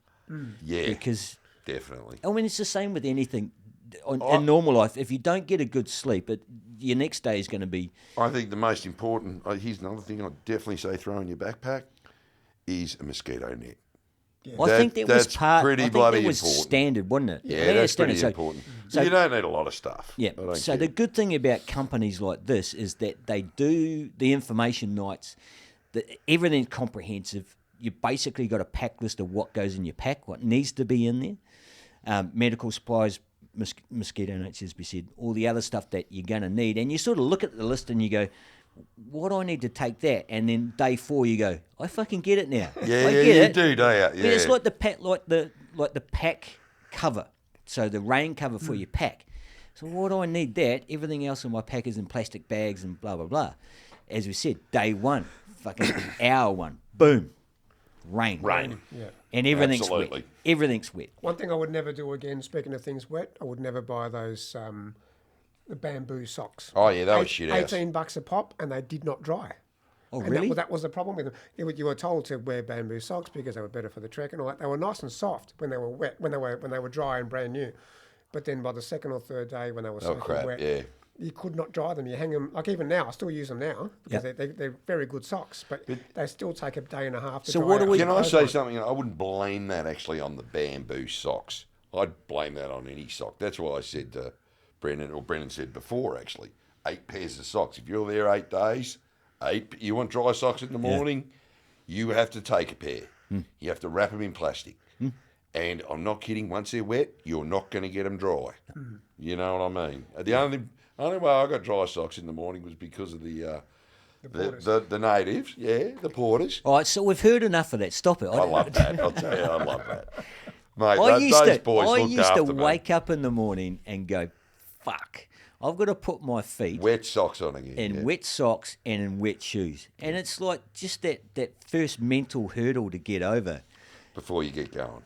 Yeah, because definitely. I mean it's the same with anything. In normal life, if you don't get a good sleep, your next day is going to be. I think the most important, here's another thing I'd definitely say throw in your backpack, is a mosquito net. I think that was that's part. pretty I think bloody that was important. standard, wasn't it? Yeah, that's standard. pretty important. So, You don't need a lot of stuff. yeah. I don't So care. the good thing about companies like this is that they do the information nights. Everything's comprehensive. You basically got a pack list of what goes in your pack, what needs to be in there, medical supplies, mosquito nets, as we said, all the other stuff that you're going to need, and you sort of look at the list and you go, what do I need to take that? And then day 4 you go, I fucking get it now. Yeah, I yeah, get you it. do, don't you? But Yeah. it's like the pack, like the pack cover. So the rain cover for your pack. So what do I need that? Everything else in my pack is in plastic bags and blah blah blah. As we said, day 1, fucking hour 1, boom, rain. Yeah. And everything's Absolutely. wet. Everything's wet. One thing I would never do again, speaking of things wet, I would never buy those the bamboo socks. Oh, yeah, they were shit house. $18 a pop, and they did not dry. Oh And really? that was the problem with them. You were told to wear bamboo socks because they were better for the trek and all that. They were nice and soft when they were wet, when they were dry and brand new. But then by the second or third day, when they were soaking crap, wet, yeah. you could not dry them. You hang them, like even now, I still use them now because they're very good socks, but they still take a day and a half to So dry what do out. we- Can I say something? I wouldn't blame that actually on the bamboo socks. I'd blame that on any sock. That's why I said to Brendan, or Brendan said before actually, 8 pairs of socks. If you're there 8 days, you want dry socks in the morning, you have to take a pair. You have to wrap them in plastic. And I'm not kidding, once they're wet, you're not going to get them dry. You know what I mean? The only way I got dry socks in the morning was because of the natives, the porters. All right, so we've heard enough of that. Stop it. I love that. I'll tell you, I love that. Mate, I those boys looked used after to me. wake up in the morning and go, fuck, I've got to put my feet Wet socks on again. in wet socks and in wet shoes. And it's like just that first mental hurdle to get over Before you get going.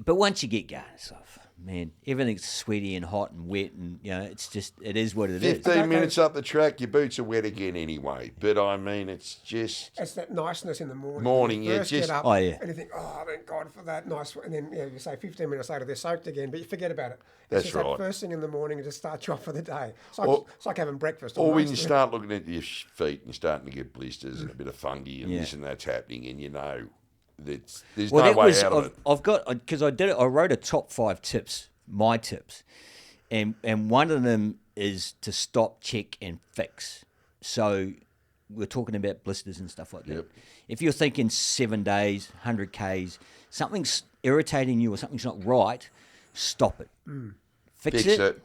but once you get going, it's like, man, everything's sweaty and hot and wet, and it is what it is. 15 minutes up the track, your boots are wet again anyway. But I mean, it's just... It's that niceness in the morning. Morning, You yeah, first just- get up Oh, yeah. and you think, thank God for that nice. And then you say 15 minutes later they're soaked again, but you forget about it. That's It's just right. that first thing in the morning to start you off for the day. Or- It's like having breakfast. Or when you almost. start looking at your feet and you're starting to get blisters and a bit of fungi and Yeah. this and that's happening, and you know there's Well, no that way was out of it. I've got because I did it. I wrote a top 5 tips, my tips, and one of them is to stop, check, and fix. So we're talking about blisters and stuff like that. Yep. If you're thinking 7 days, 100 Ks, something's irritating you or something's not right, stop it. Fix it.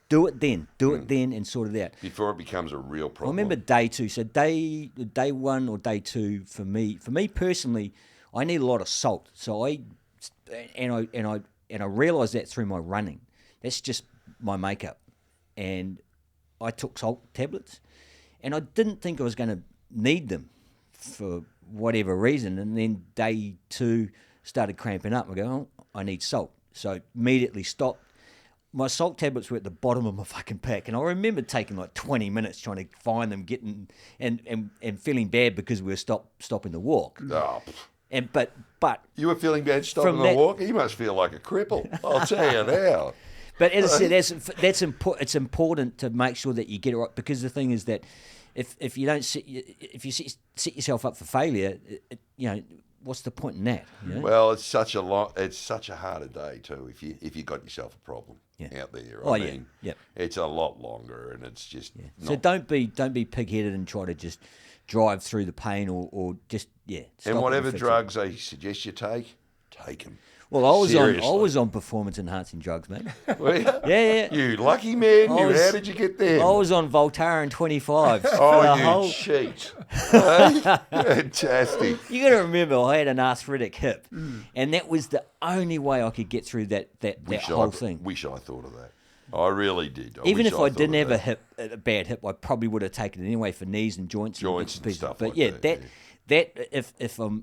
Do it then. Do it then and sort it out. Before it becomes a real I problem. remember day 2. So day 1 or day 2 for me personally, I need a lot of salt. So I realised that through my running. That's just my makeup, and I took salt tablets, and I didn't think I was going to need them for whatever reason. And then day 2 started cramping up. I go, oh, I need salt. So immediately stopped. My salt tablets were at the bottom of my fucking pack, and I remember taking like 20 minutes trying to find them, getting and feeling bad because we were stopping the walk. Oh, And but you were feeling bad stopping From the that- walk? You must feel like a cripple. I'll tell you now. But as I said, it's important to make sure that you get it right, because the thing is that if you don't set yourself up for failure, what's the point in that? You know? Well, it's such a harder day too if you got yourself a problem out there. Oh, I yeah. mean, Yep. it's a lot longer, and it's just So don't be pig-headed and try to just drive through the pain or just stop and it whatever fix it. drugs they suggest you take them. Well, I Seriously. was on performance enhancing drugs, mate. Were you? Yeah. You lucky man. I was- How did you get there? I was on Voltaren 25. Oh, you cheat. Hey? Fantastic. You got to remember, I had an arthritic hip, and that was the only way I could get through that whole thing. Wish I thought of that. I really did. Even wish if I I thought didn't of have that. a bad hip, I probably would have taken it anyway for knees and joints Joints bits and pieces. stuff But like yeah, that, if I'm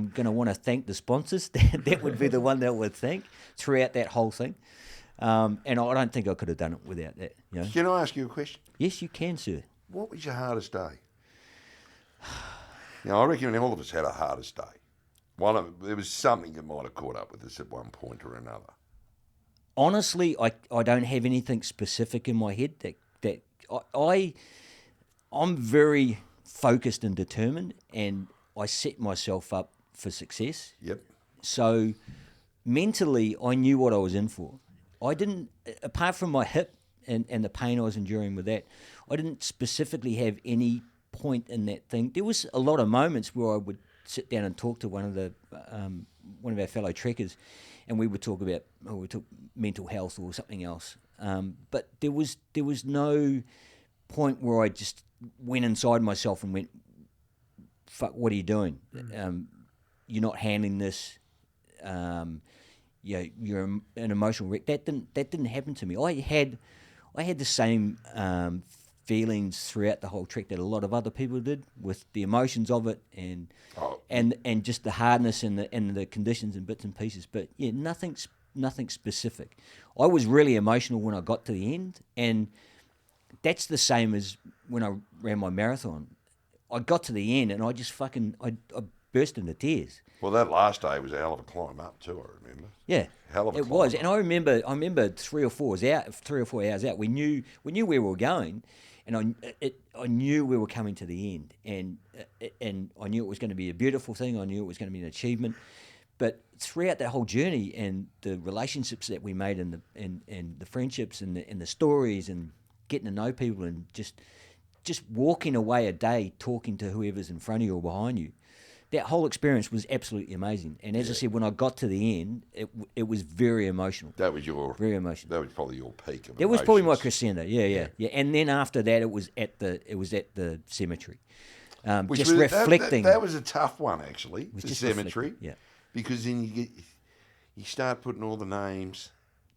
going to want to thank the sponsors, that would be the one that I would thank throughout that whole thing. And I don't think I could have done it without that. You know? Can I ask you a question? Yes, you can, sir. What was your hardest day? Now, I reckon all of us had a hardest day. There was something that might have caught up with us at one point or another. Honestly, I don't have anything specific in my head that I'm very focused and determined, and I set myself up for success. Yep. So mentally, I knew what I was in for. I didn't, apart from my hip and the pain I was enduring with that, I didn't specifically have any point in that thing. There was a lot of moments where I would sit down and talk to one of our fellow trekkers, and we would talk about mental health or something else. But there was no point where I just went inside myself and went, "Fuck, what are you doing? You're not handling this. You're an emotional wreck." That didn't happen to me. I had the same feelings throughout the whole trek that a lot of other people did, with the emotions of it and just the hardness and the conditions and bits and pieces. But yeah, nothing specific. I was really emotional when I got to the end, and that's the same as when I ran my marathon. I got to the end and I just fucking I burst into tears. Well, that last day was a hell of a climb up too, I remember. Yeah, Hell of a it was. climb And I remember 3 or 4 hours out. We knew where we were going, and I knew we were coming to the end, and I knew it was going to be a beautiful thing. I knew it was going to be an achievement. But throughout that whole journey and the relationships that we made and the friendships and the stories and getting to know people and just walking away a day talking to whoever's in front of you or behind you, that whole experience was absolutely amazing. And as I said, when I got to the end, it was very emotional. That was your Very emotional. That was probably your peak of It was probably my emotions. crescendo. Yeah. And then after that, it was at the cemetery, Which just was, reflecting. That was a tough one, actually. was The just cemetery. reflecting, yeah. Because then you start putting all the names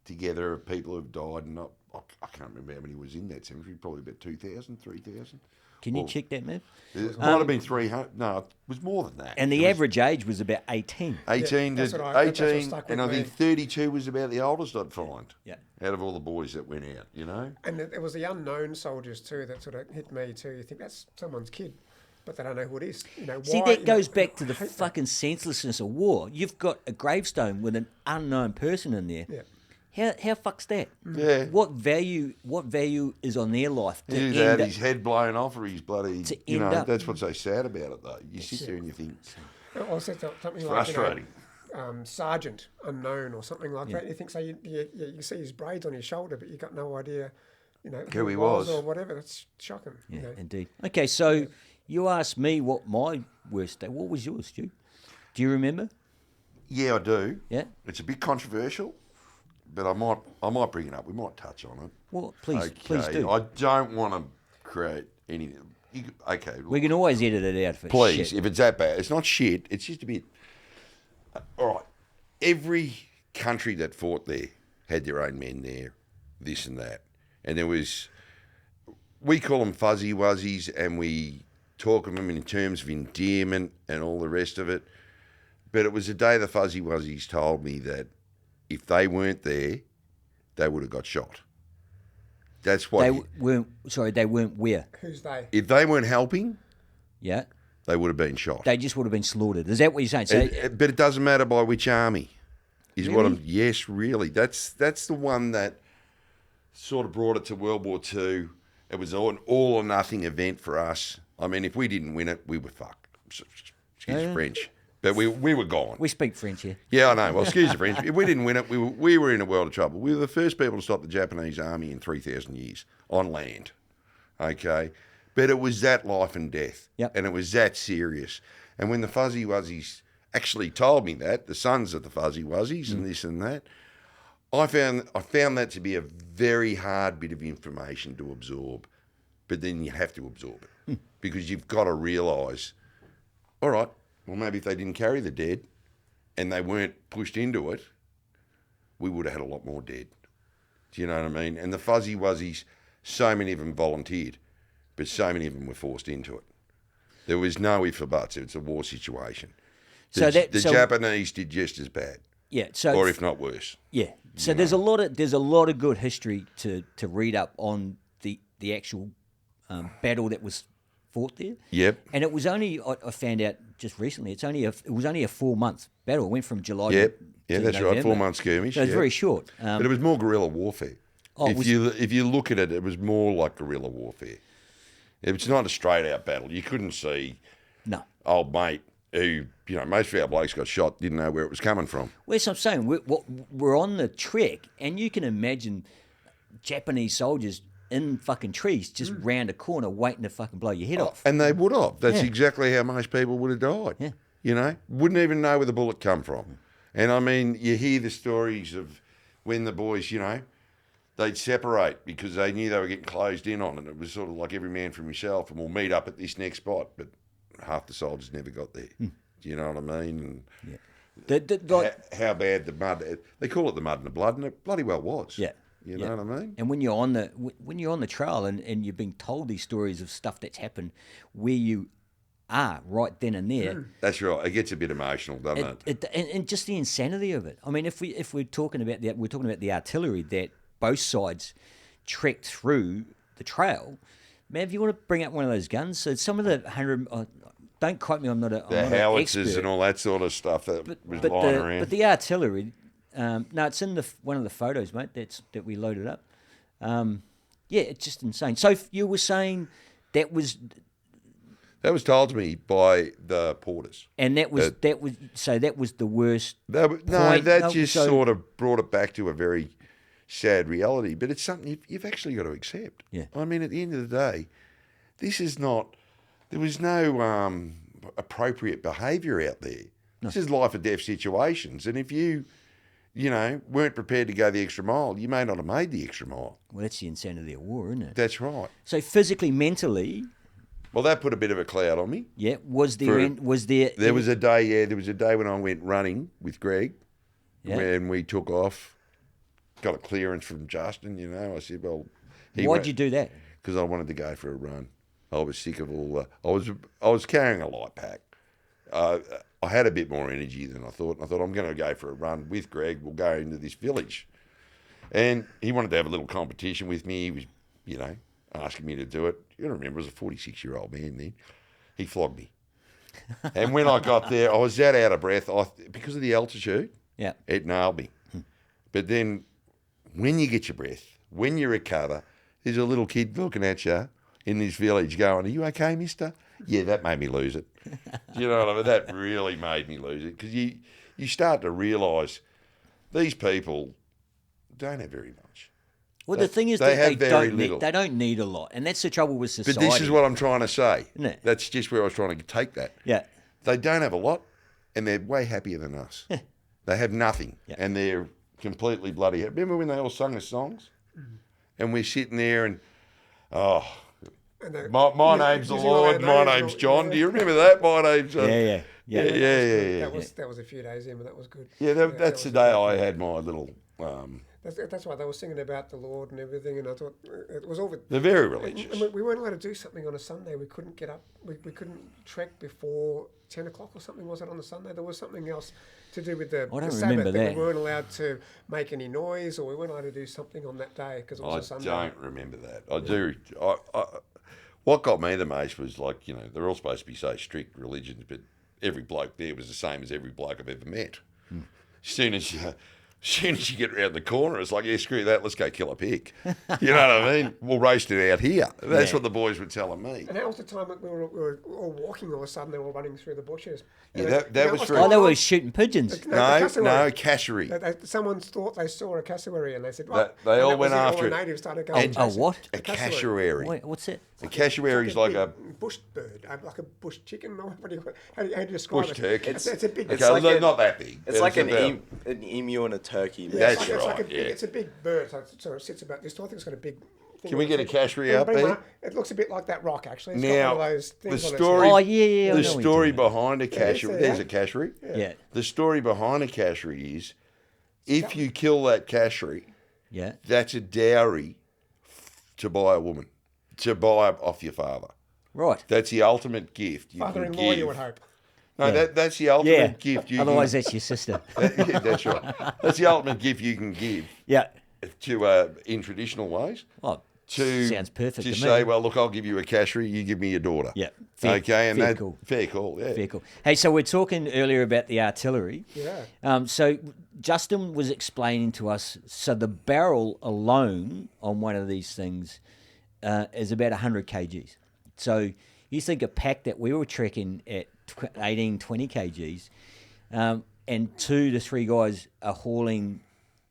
together of people who've died, and I can't remember how many was in that cemetery. Probably about 2,000, 3,000. Can you check that, Matt? It might have been 300. No, it was more than that. And It the was average age was about 18. 18 that's to what 18, stuck and with I think me. 32 was about the oldest I'd find. Yeah. Out of all the boys that went out, you know. And it was the unknown soldiers too that sort of hit me too. You think that's someone's kid, but they don't know who it is. You know, See, why, that you know, goes back to the I hate that. fucking senselessness of war. You've got a gravestone with an unknown person in there. Yeah. How fuck's that? Yeah. What value is on their life to He'd end had up- his head blown off, or his bloody. To You know, end up- that's what's so sad about it, though. You sit there and you think, Or said something like, frustrating. sergeant unknown or something like that. You think so? You see his braids on his shoulder, but you got no idea, you know, Who he it was. or whatever. That's shocking. Yeah, You know. indeed. Okay, so you asked me what my worst day. What was yours, Stu? Do you remember? Yeah, I do. Yeah. It's a bit controversial, but I might bring it up. We might touch on it. Well, please Okay. do. I don't want to create any. Okay. We can always edit it out if it's Please, shit. if it's that bad, it's not shit. It's just a bit. All right. Every country that fought there had their own men there, this and that, and there was. We call them fuzzy wuzzies, and we talk of them in terms of endearment and all the rest of it. But it was the day the fuzzy wuzzies told me that if they weren't there, they would have got shot. That's what. They weren't where? Who's they? If they weren't helping, Yeah. they would have been shot. They just would have been slaughtered. Is that what you're saying? So, But it doesn't matter by which army. Is what Really? I'm. Yes, really. That's the one that sort of brought it to World War II. It was an all or nothing event for us. I mean, if we didn't win it, we were fucked. Excuse French, but we were gone. we speak French here. Yeah, I know. Well, excuse the French. If we didn't win it, we were in a world of trouble. We were the first people to stop the Japanese army in 3,000 years on land. Okay, but it was that life and death, Yep. and it was that serious. And when the fuzzy wuzzies actually told me that, the sons of the fuzzy wuzzies and this and that, I found that to be a very hard bit of information to absorb. But then you have to absorb it because you've got to realise, all right, well, maybe if they didn't carry the dead and they weren't pushed into it, we would have had a lot more dead. Do you know what I mean? And the fuzzy wuzzies, so many of them volunteered, but so many of them were forced into it. There was no if or buts. It's a war situation. The Japanese did just as bad, Yeah. So or if not worse. yeah. So there's a lot of good history to read up on the actual battle that was fought there. Yep. And it was only I found out just recently. It was only a 4-month battle. It went from July. Yep. to Yeah, that's right. November. 4-month skirmish. So it's yeah. very short. But it was more guerrilla warfare. Oh, if you look at it, it was more like guerrilla warfare. It's not a straight out battle. You couldn't see No. old mate who, most of our blokes got shot, didn't know where it was coming from. Well, that's what I'm saying. We're on the trek, and you can imagine Japanese soldiers in fucking trees just round a corner waiting to fucking blow your head off. And they would have. That's Yeah. exactly how most people would have died. Yeah. Wouldn't even know where the bullet come from. And I mean, you hear the stories of when the boys, they'd separate because they knew they were getting closed in on, and it was sort of like every man for himself, and we'll meet up at this next spot. But half the soldiers never got there. Do you know what I mean? And how bad the mud? They call it the mud and the blood, and it bloody well was. Yeah. You know what I mean? And when you're on the trail and you're being told these stories of stuff that's happened where you are right then and there, That's right. It gets a bit emotional, doesn't it? and just the insanity of it. I mean, if we're talking about the artillery that both sides trekked through the trail. Man, if you want to bring up one of those guns, so some of the don't quote me. I'm not The not an howitzers expert. and all that sort of stuff that was But lying the around. but the artillery, no, it's in one of the photos, mate. That we loaded up. Yeah, it's just insane. So you were saying that was told to me by the porters. and that was the worst. That point. just So- sort of brought it back to a very sad reality. But it's something you've actually got to accept. Yeah. I mean, at the end of the day, this is not. There was no appropriate behaviour out there. This is life or death situations, and if you weren't prepared to go the extra mile, you may not have made the extra mile. Well, that's the insanity of war, isn't it? That's right. So physically, mentally, Well, that put a bit of a cloud on me. yeah, was there There was a day when I went running with Greg, Yeah. when we took off, got a clearance from Justin. I said, well, Why'd you do that? Because I wanted to go for a run. I was sick of all the. I was carrying a light pack. I had a bit more energy than I thought. And I thought, I'm going to go for a run with Greg. We'll go into this village. And he wanted to have a little competition with me. He was, asking me to do it. You got to remember, I was a 46-year-old man then. He flogged me. And when I got there, I was that out of breath. Because of the altitude, Yeah. it nailed me. But then when you get your breath, when you recover, there's a little kid looking at you in this village going, are you okay, mister? Yeah, that made me lose it. Do you know what I mean? That really made me lose it because you start to realise these people don't have very much. Well, the thing is they that have very little. they don't need a lot, and that's the trouble with society. But this is what I'm trying to say. Isn't it? That's just where I was trying to take that. Yeah. They don't have a lot, and they're way happier than us. They have nothing, Yeah. and they're completely bloody happy. Remember when they all sung the songs? And we're sitting there and, my name's the Lord, my name's John. Do you remember that? My name's... Yeah. Yeah. That was a few days in, but that was good. Yeah, that's the day I had my little... That's why they were singing about the Lord and everything, and I thought it was all... They're very religious. And we weren't allowed to do something on a Sunday. We couldn't get up. We couldn't trek before 10 o'clock or something, was it, on the Sunday? There was something else to do with the don't Sabbath. remember that. We weren't allowed to make any noise, or we weren't allowed to do something on that day because it was a I Sunday. don't remember that. I do. What got me the most was they're all supposed to be so strict religions, but every bloke there was the same as every bloke I've ever met. As soon as you get around the corner, it's like, yeah, screw that, let's go kill a pig. You know what I mean? We'll roast it out here. That's what the boys were telling me. And that was the time that we were all walking all of a sudden. They were running through the bushes. Yeah, And that was what's very- Oh, going they on? were shooting pigeons. No, cassowary. Someone thought they saw a cassowary, and they said, "What?" They And all that was went after All it. the natives started going. Oh, what? A cassowary. Wait, what's that? A cassowary is like a... big bush bird, like a bush chicken. Or what do you, how do you describe Bush it? turkey. It's a big. Okay, like not that big. It's like an about- emu and a turkey. That's it's like a right, big, yeah. It's a big bird, so it sits about this tall. I think it's got a big. thing Can we on get its a head. cassowary Bring up one there? up. It looks a bit like that rock, actually. It's Now, got one of those things the on its story... head. Oh, yeah, I know The what you're story talking behind a cassowary... Yeah. There's a cassowary. Yeah. The story behind a cassowary is, if you kill that cassowary, Yeah. that's a dowry to buy a woman, to buy off your father. Right. That's the ultimate gift you can Father-in-law, give. you would hope. No, Yeah. that's the ultimate Yeah. gift you Otherwise, can... that's your sister. Yeah, that's right. That's the ultimate gift you can give Yeah. to in traditional ways. Well, To sounds perfect to to say, me. well, look, I'll give you a cassowary, you give me your daughter. Yeah. Okay, and fair that call. fair call. Yeah. Very cool. Hey, so we're talking earlier about the artillery. Yeah. So Justin was explaining to us, so the barrel alone on one of these things is about 100 kgs. So you think a pack that we were trekking at 18, 20 kgs, and 2 to 3 guys are hauling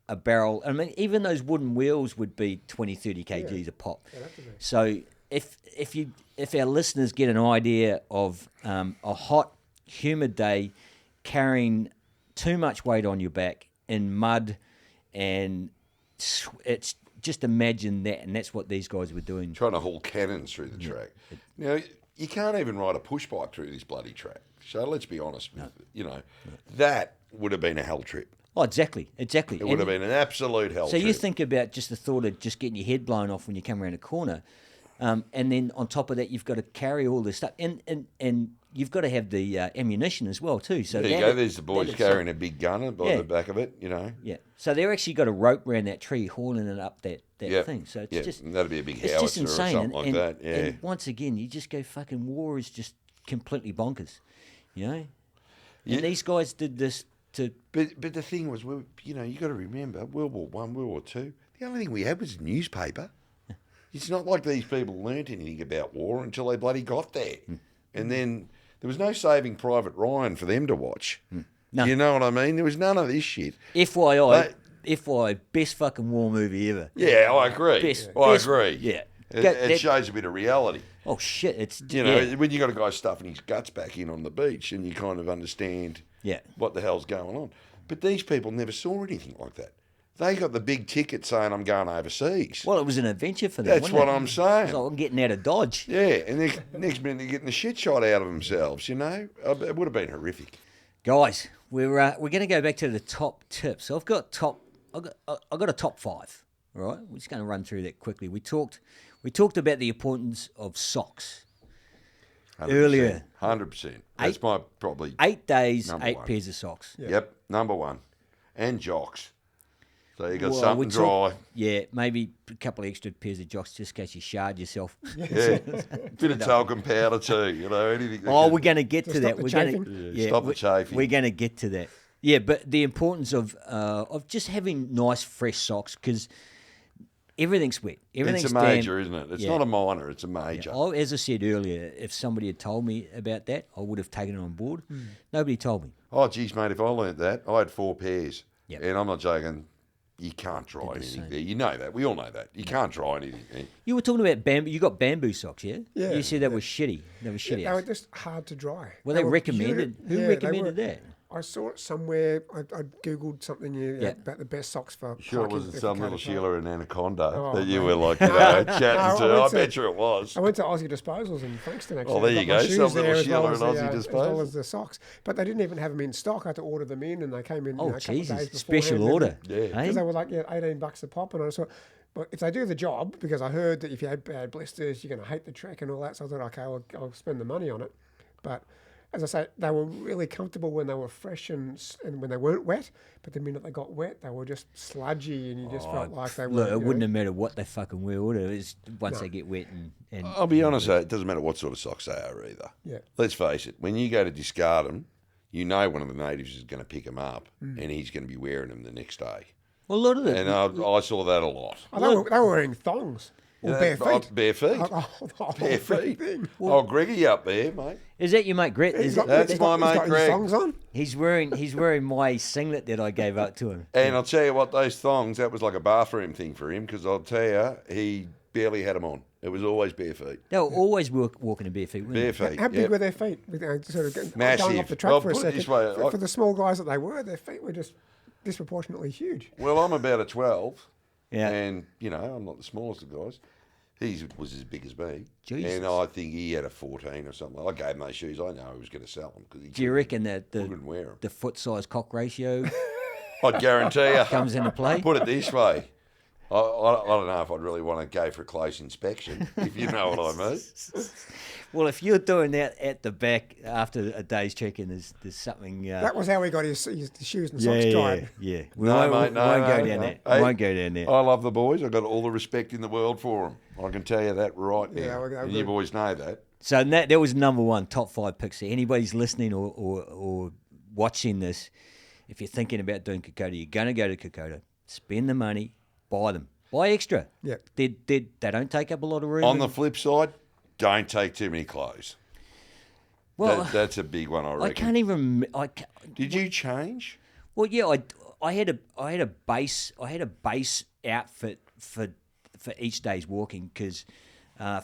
a barrel. I mean, even those wooden wheels would be 20, 30 kgs a pop. So if our listeners get an idea of a hot, humid day carrying too much weight on your back in mud, and it's just imagine that, and that's what these guys were doing. Trying to haul cannons through the track. Now, you can't even ride a push bike through this bloody track. So let's be honest with that would have been a hell trip. Oh, exactly. It would have been an absolute hell So trip. you think about just the thought of just getting your head blown off when you come around a corner, and then on top of that, you've got to carry all this stuff, and you've got to have the ammunition as well too. So There you that- go. There's the boys that is- carrying a big gunner by Yeah. the back of it, Yeah. So they're actually got a rope around that tree, hauling it up that Yeah. thing. So it's Yeah, just and that'd be a big it's just howitzer or insane. something like that, yeah. And once again, you just go fucking war is just completely bonkers, you know. Yeah. And these guys did this to. But the thing was, you got to remember, World War One, World War Two. The only thing we had was newspaper. It's not like these people learnt anything about war until they bloody got there, and then there was no Saving Private Ryan for them to watch. No. You know what I mean? There was none of this shit. FYI, best fucking war movie ever. Yeah, I agree. Best, I agree. Yeah. It shows a bit of reality. Oh shit! It's When you got a guy stuffing his guts back in on the beach, and you kind of understand what the hell's going on. But these people never saw anything like that. They got the big ticket saying, I'm going overseas. Well, it was an adventure for them. That's wasn't what it? I'm saying. It's like I'm getting out of Dodge. Yeah, and next minute they're getting the shit shot out of themselves, It would have been horrific. Guys, we're going to go back to the top tips. So I've got a top 5. All right, we're just going to run through that quickly. We talked about the importance of socks 100%, earlier. 100%. That's my probably 8 days, number 8 one. pairs of socks. Yep, number 1. And jocks. So you got Well, something dry. Yeah, maybe a couple of extra pairs of jocks just in case you shard yourself. Yeah, bit of talcum powder too. Anything. We're going to get to that. stop the We're chafing. going Stop the chafing. We're going to get to that. Yeah, but the importance of just having nice fresh socks because everything's wet. Everything's It's a major, isn't it? It's Yeah. not a minor. It's a major. As I said earlier, if somebody had told me about that, I would have taken it on board. Nobody told me. Oh, geez, mate, if I learnt that, I had 4 pairs. Yep. And I'm not joking, you can't dry anything there. You know that. We all know that. You can't dry anything there. You were talking about bamboo. You got bamboo socks, yeah? Yeah, You said that was shitty. They were shitty. They were just hard to dry. Well, they were recommended. beautiful. Who Yeah, they recommended were. that? I saw it somewhere. I googled something Yeah. about the best socks for. Sure, it hiking wasn't the some Kokoda little Trail. Sheila and Anaconda Oh, that you mate. were like, chatting No, to. I went to- bet you it was. I went to Aussie Disposals in Frankston actually. Oh, there I you got my go. shoes Some little there as Sheila well and as the, Aussie as well Disposals. as the socks. But they didn't even have them in stock. I had to order them in, and they came in. Oh, a couple of Jesus. days Special beforehand. order. Yeah. Hey? Because they were like $18 a pop, and I thought, well, if they do the job, because I heard that if you had bad blisters, you're going to hate the trek and all that. So I thought, okay, I'll spend the money on it. But as I say, they were really comfortable when they were fresh and when they weren't wet. But the minute they got wet, they were just sludgy, and you just felt like they were. Look, it wouldn't have mattered what they fucking wear, would it? It's once they get wet and I'll be honest, though, it doesn't matter what sort of socks they are either. Yeah. Let's face it, when you go to discard them, you know one of the natives is going to pick them up and he's going to be wearing them the next day. well, a lot of And I saw that a lot. Oh, they were wearing thongs or bare feet. Bare feet. Bare feet. Oh, Greggy up there, mate. Is that your mate Gret? Is that, That's my mate He's got his Greg. thongs on. he's wearing my singlet that I gave up to him. And I'll tell you what, those thongs, that was like a bathroom thing for him because I'll tell you, he barely had them on. It was always bare feet. They were always walking in bare feet, weren't Bare they? feet. How big yep. were their feet? Sort of going Massive. off the track I'll for a put it second. this way, For the small guys that they were, their feet were just disproportionately huge. Well, I'm about a 12. Yeah. And, I'm not the smallest of guys. He was as big as me. Jesus. And I think he had a 14 or something. I gave him those shoes. I know he was going to sell them. Because Do you reckon that couldn't wear 'em. the foot size cock ratio I'd guarantee you. comes into play? Put it this way. I don't know if I'd really want to go for a close inspection, if you know what I mean. Well, if you're doing that at the back after a day's check-in, there's something. That was how he got his shoes and socks dried. Yeah. We No, won't, mate, we won't go no. down there. Hey, We won't go down there. I love the boys. I've got all the respect in the world for them. I can tell you that right now. Yeah, well, and you boys know that. So that was number one, top 5 picks. So anybody's listening or watching this, if you're thinking about doing Kokoda, you're going to go to Kokoda, spend the money, buy them. Buy extra. Yeah. They don't take up a lot of room. On the flip side, don't take too many clothes. well, That's a big one, I reckon. I can't even. Did you change? Well, yeah, I had a base outfit for each day's walking because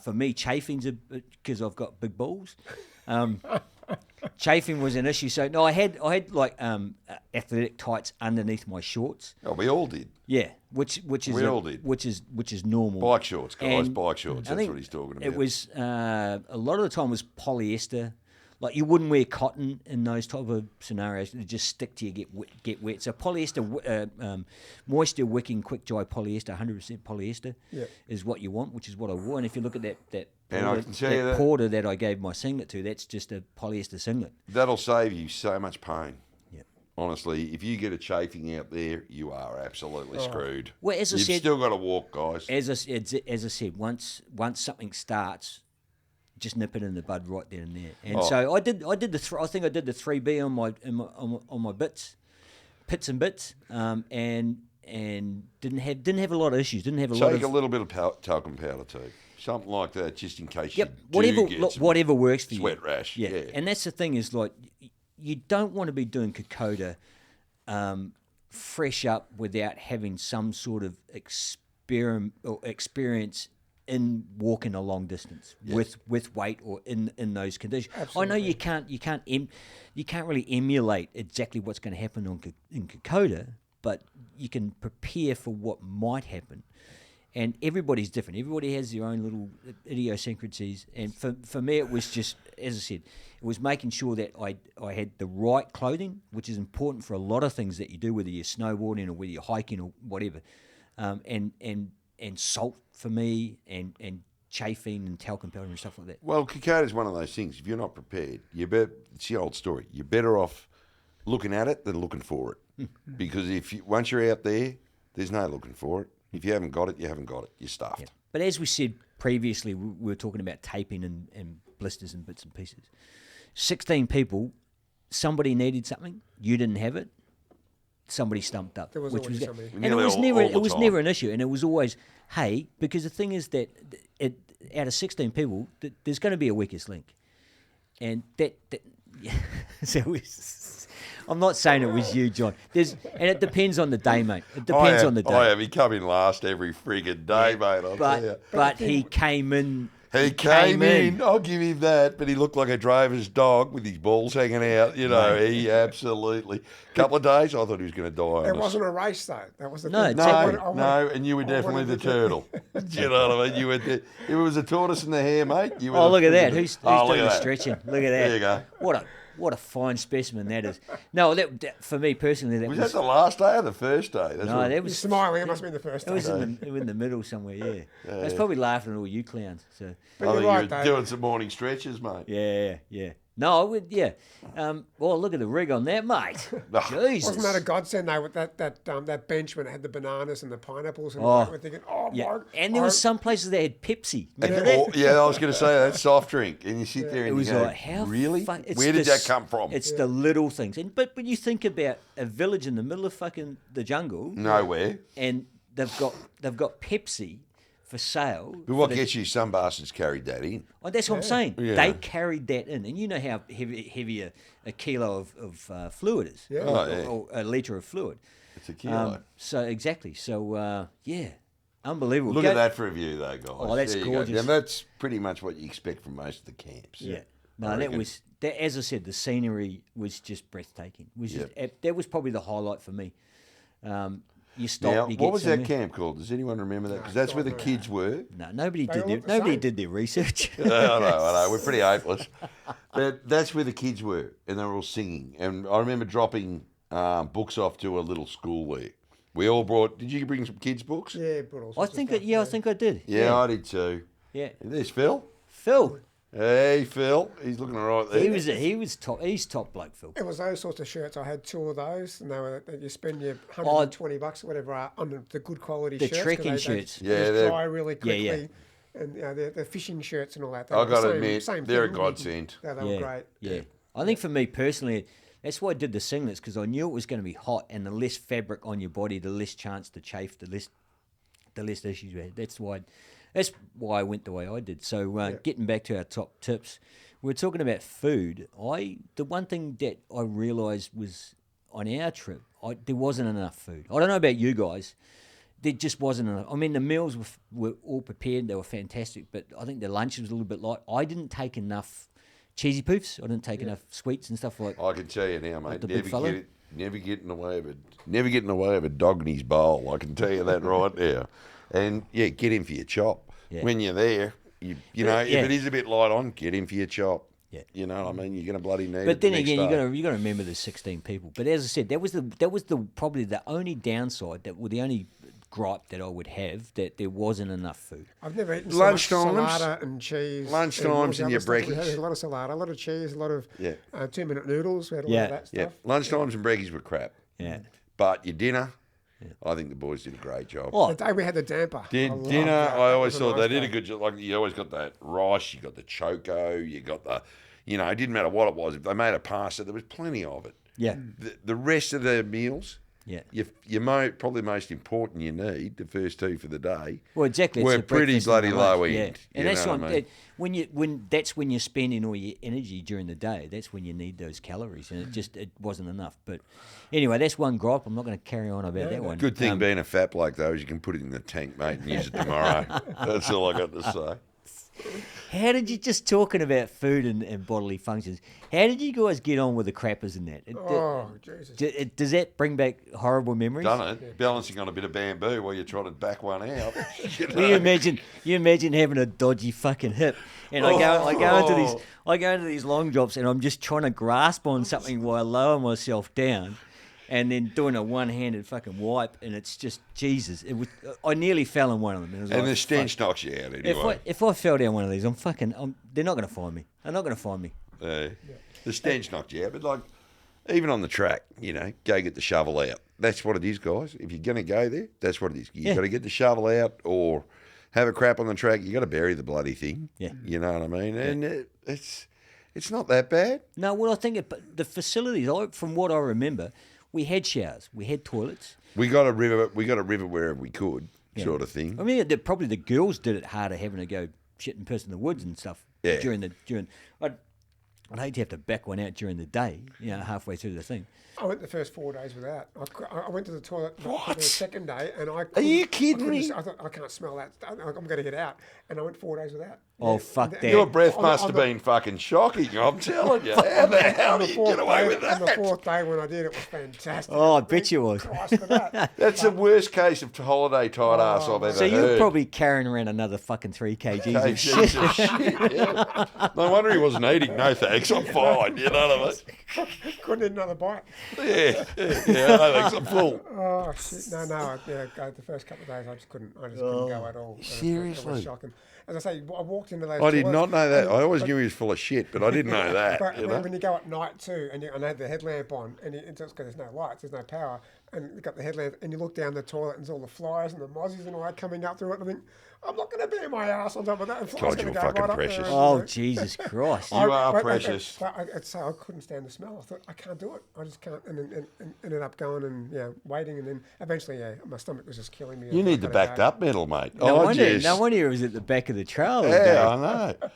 for me chafing's because I've got big balls. Chafing was an issue, so no, I had like athletic tights underneath my shorts. Oh, we all did. Yeah, which is We all did. which is normal. Bike shorts, guys. And Bike shorts. I That's think what he's talking about. It was a lot of the time was polyester. Like you wouldn't wear cotton in those type of scenarios; it just stick to you, get wet. So polyester, moisture wicking, quick dry polyester, 100% polyester is what you want, which is what I wore. And if you look at that And I can tell you that- porter that I gave my singlet to, that's just a polyester singlet. That'll save you so much pain. Yeah. Honestly, if you get a chafing out there, you are absolutely screwed. Well, as I You've said- still got to walk, guys. As I said, once something starts, just nip it in the bud right then and there. And so I did I think I did the 3B on my pits and bits, and didn't have a lot of issues. Didn't have a lot Take of a little bit of talcum powder too, something like that, just in case. Yep, you do get some whatever works for you. sweat rash. Yeah. And that's the thing is like you don't want to be doing Kokoda fresh up without having some sort of experience in walking a long distance with weight or in those conditions. Absolutely. I know you can't really emulate exactly what's going to happen in Kokoda, but you can prepare for what might happen. And everybody's different. Everybody has their own little idiosyncrasies. And for me, it was just, as I said, it was making sure that I had the right clothing, which is important for a lot of things that you do, whether you're snowboarding or whether you're hiking or whatever. And salt for me, and chafing and talcum powder and stuff like that. Well, Kokoda is one of those things. If you're not prepared, it's the old story. You're better off looking at it than looking for it, because once you're out there, there's no looking for it. If you haven't got it, you haven't got it. You're stuffed. Yeah. But as we said previously, we were talking about taping and blisters and bits and pieces. 16 people, somebody needed something, you didn't have it, somebody stumped up. There was always somebody. And it was never an issue, and it was always, hey, because the thing is that out of 16 people, there's going to be a weakest link. And that so I'm not saying it was you, John. And it depends on the day, mate. It depends on the day. I have. He come in last every frigging day, mate. I'll tell you. But he came in. He came in. I'll give him that. But he looked like a drover's dog with his balls hanging out. You know, he absolutely. Couple of days, I thought he was going to die. It wasn't a race, though. That was the No, thing. No, and you were definitely the turtle. Do you know what I mean? You were. If it was a tortoise and the hare, mate. You were. Oh, look at that. friggin' Who's look doing at the that. stretching? Look at that. There you go. What a fine specimen that is. No, that for me personally, that Was that the last day or the first day? That's no, what- that You're was smiling. It must have been the first it time. was in the middle somewhere. Yeah, I was probably laughing at all you clowns. So But I you're think right, you were Dave. doing some morning stretches, mate. yeah. No, I would. Yeah. Well, look at the rig on that, mate. Jesus. Wasn't that a godsend though with that bench when it had the bananas and the pineapples and all that? We're thinking, Yeah, my. and there was some places that had Pepsi. Remember that? Yeah, I was going to say that soft drink, and you sit there and It was you go, like, how really? it's Where did the that come from? It's the little things. But when you think about a village in the middle of fucking the jungle, Nowhere. and they've got Pepsi for sale. But what gets you? Some bastards carried that in. Oh, that's what I'm saying. Yeah. They carried that in, and you know how heavy a kilo of fluid is, Yeah. or a litre of fluid. It's a kilo. So exactly. So yeah, unbelievable. Look Go- at that for a view, though, guys. Oh, that's There you go. gorgeous. And that's pretty much what you expect from most of the camps. Yeah. I No, that reckon. was that. As I said, the scenery was just breathtaking. That was probably the highlight for me. You stop. Now, you get what was that somewhere. camp called? Does anyone remember that? Because that's where the kids were. No, nobody They did all their look the same. did their research. I know. We're pretty hopeless. But that's where the kids were, and they were all singing. And I remember dropping books off to a little school there. We all brought. Did you bring some kids' books? Yeah, but all I sorts of think stuff, I think I did. Yeah, I did too. Yeah. And there's Phil. Phil. Hey, Phil. He's looking all right there. He was top. He's top bloke, Phil. It was those sorts of shirts. I had two of those, and they were you spend your $120 or whatever on the good quality The shirts. 'cause trekking they shirts. Yeah, just they're- dry really Yeah, yeah. quickly. And the fishing shirts and all that. They I were the got to same- admit, same they're a thing. godsend. Yeah, they were great. Yeah. I think for me personally, that's why I did the singlets, because I knew it was going to be hot, and the less fabric on your body, the less chance to chafe, the less issues you had. That's why I went the way I did. So getting back to our top tips, we're talking about food. The one thing that I realised was on our trip, there wasn't enough food. I don't know about you guys. There just wasn't enough. I mean, the meals were all prepared. They were fantastic, but I think the lunch was a little bit light. I didn't take enough cheesy poofs. I didn't take enough sweets and stuff like. I can tell you now, mate. the big fella? Never get in the way of a dog in his bowl. I can tell you that right now. And yeah, get him for your chop. Yeah. When you're there, you know, if it is a bit light on, get him for your chop. Yeah. You know what I mean? You're going to bloody need it. But then the next again, day. you got to remember there's 16 people. But as I said, that was probably the only downside, the only gripe that I would have, that there wasn't enough food. I've never eaten so much Lunchtimes. salada and cheese. Lunchtimes all the and your other stuff we had. brekkies. A lot of salada, a lot of cheese, a lot of Yeah. 2-minute noodles. We had all Yeah. of that Yeah, stuff. lunchtimes and brekkies were crap. Yeah. But your dinner, I think the boys did a great job. Oh, The day we had the damper. Dinner, that. I always That was thought nice they did a day. good job. Like you always got that rice, you got the choco, you got the, it didn't matter what it was. If they made a pasta, there was plenty of it. yeah, The rest of the meals, yeah. probably most important you need, the first two for the day, Well, exactly. were it's the pretty breakfast bloody and the lunch, low yeah. end. And you that's know what what I mean? that's when you're spending all your energy during the day. That's when you need those calories, and it wasn't enough. But anyway, that's one gripe. I'm not going to carry on about that one. Good thing being a fat bloke, though, is you can put it in the tank, mate, and use it tomorrow. That's all I got to say. How did you, just talking about food and bodily functions, how did you guys get on with the crappers and that? Oh, Jesus. Does that bring back horrible memories? Done it, balancing on a bit of bamboo while you're trying to back one out. Well, you imagine having a dodgy fucking hip, and I go into these long drops, and I'm just trying to grasp on something while I lower myself down, and then doing a one-handed fucking wipe, and it's just Jesus. I nearly fell in one of them. It was And like, the stench fuck. knocks you out anyway. If I fell down one of these, they're not going to find me. They're not going to find me. The stench knocked you out, but like even on the track, go get the shovel out. That's what it is, guys. If you're going to go there, that's what it is. You got to get the shovel out or have a crap on the track. You got to bury the bloody thing. Yeah. You know what I mean? And it's not that bad. No, well, I think the facilities, from what I remember, we had showers, we had toilets. We got a river wherever we could, sort of thing. I mean, probably the girls did it harder, having to go shit and piss in the woods and stuff. Yeah. I'd hate to have to back one out during the day, halfway through the thing. I went the first 4 days without. I went to the toilet for the second day, and I. Are you kidding me? I thought I can't smell that. I'm going to get out, and I went 4 days without. Oh, fuck that. Your breath On must have the- been fucking shocking. I'm telling you. How the hell do you get away with On the that? fourth day when I did, it was fantastic. Oh, I bet you was. Christ for that. That's the worst case of holiday tight ass I've ever So heard. you're probably carrying around another fucking 3 kgs of shit. Kgs of shit, yeah. No wonder he wasn't eating. No thanks, I'm fine. You know what I mean? Couldn't eat another bite. Yeah, no thanks, I'm full. Oh shit! No. The first couple of days I just couldn't. I just couldn't go at all. It was Seriously? shocking. As I say, I walked into those. I did toilets, not know that. and- I always but- knew he was full of shit, but I didn't know that. But You know? when you go at night too, and I had the headlamp on, and it's just because there's no lights, there's no power, and you got the headlamp, and you look down the toilet, and there's all the flies and the mozzies and all that coming up through it. And I think I'm not going to bear my ass on top of that. And flies God, gonna you're go fucking right up there precious. and, Oh, Jesus Christ. You are precious. So I couldn't stand the smell. I thought I can't do it. I just can't. And then ended up going and waiting, and then eventually, my stomach was just killing me. You need the I gotta backed go. up metal, mate. No wonder just, it was at the back of the trail. Yeah, I know.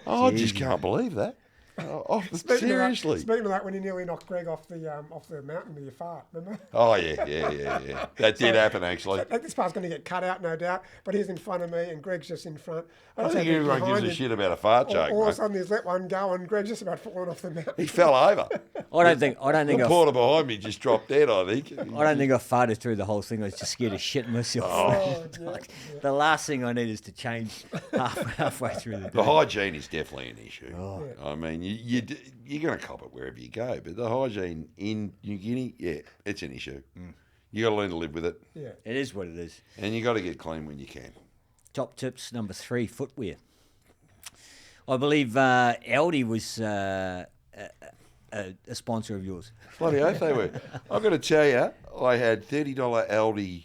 I just can't believe that. Oh, seriously. Speaking of that, when you nearly knocked Greg off the mountain with your fart, remember? Oh, yeah. That did happen, actually. This part's going to get cut out, no doubt. But he's in front of me, and Greg's just in front. I don't think everyone gives a shit about a fart joke, All of a mate. sudden, he's let one go, and Greg's just about falling off the mountain. He fell over. I don't think The I porter behind me just dropped dead, I think. farted through the whole thing. I was just scared of shitting myself. Oh, yeah. The last thing I need is to change halfway through the The day. hygiene is definitely an issue. I mean, you're going to cop it wherever you go, but the hygiene in New Guinea, it's an issue. You got to learn to live with it, Yeah. It is what it is. and you got to get clean when you can. Top tips number 3: footwear. I believe Aldi was a sponsor of yours. Bloody oath they were. I've got to tell you, I had $30 Aldi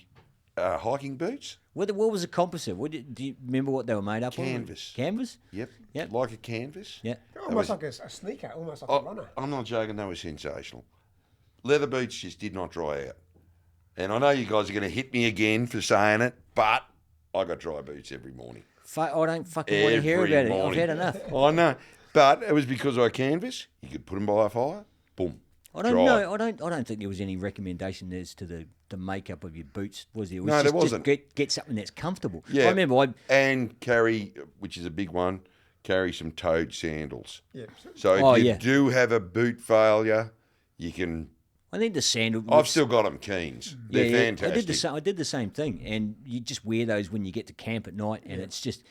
hiking boots. What was the composite? Do you remember what they were made up Canvas. of? Canvas. Yep. Yep. Like a canvas. Yeah. Almost like a sneaker, almost like a runner. I'm not joking, they were sensational. Leather boots just did not dry out. And I know you guys are going to hit me again for saying it, but I got dry boots every morning. I don't fucking want to hear Every about it. I've morning. had enough. I know. But it was because I canvas. You could put them by a fire. Boom. I don't dry. know. I don't think there was any recommendation as to the makeup of your boots, was there? It was No, there just wasn't. Get something that's comfortable. Yeah. I remember And carry, which is a big one, carry some toed sandals. Yeah. So if Oh, you yeah. do have a boot failure, you can... I think the sandal. I've still got them Keens. They're fantastic. I did the same thing, and you just wear those when you get to camp at night, and it's just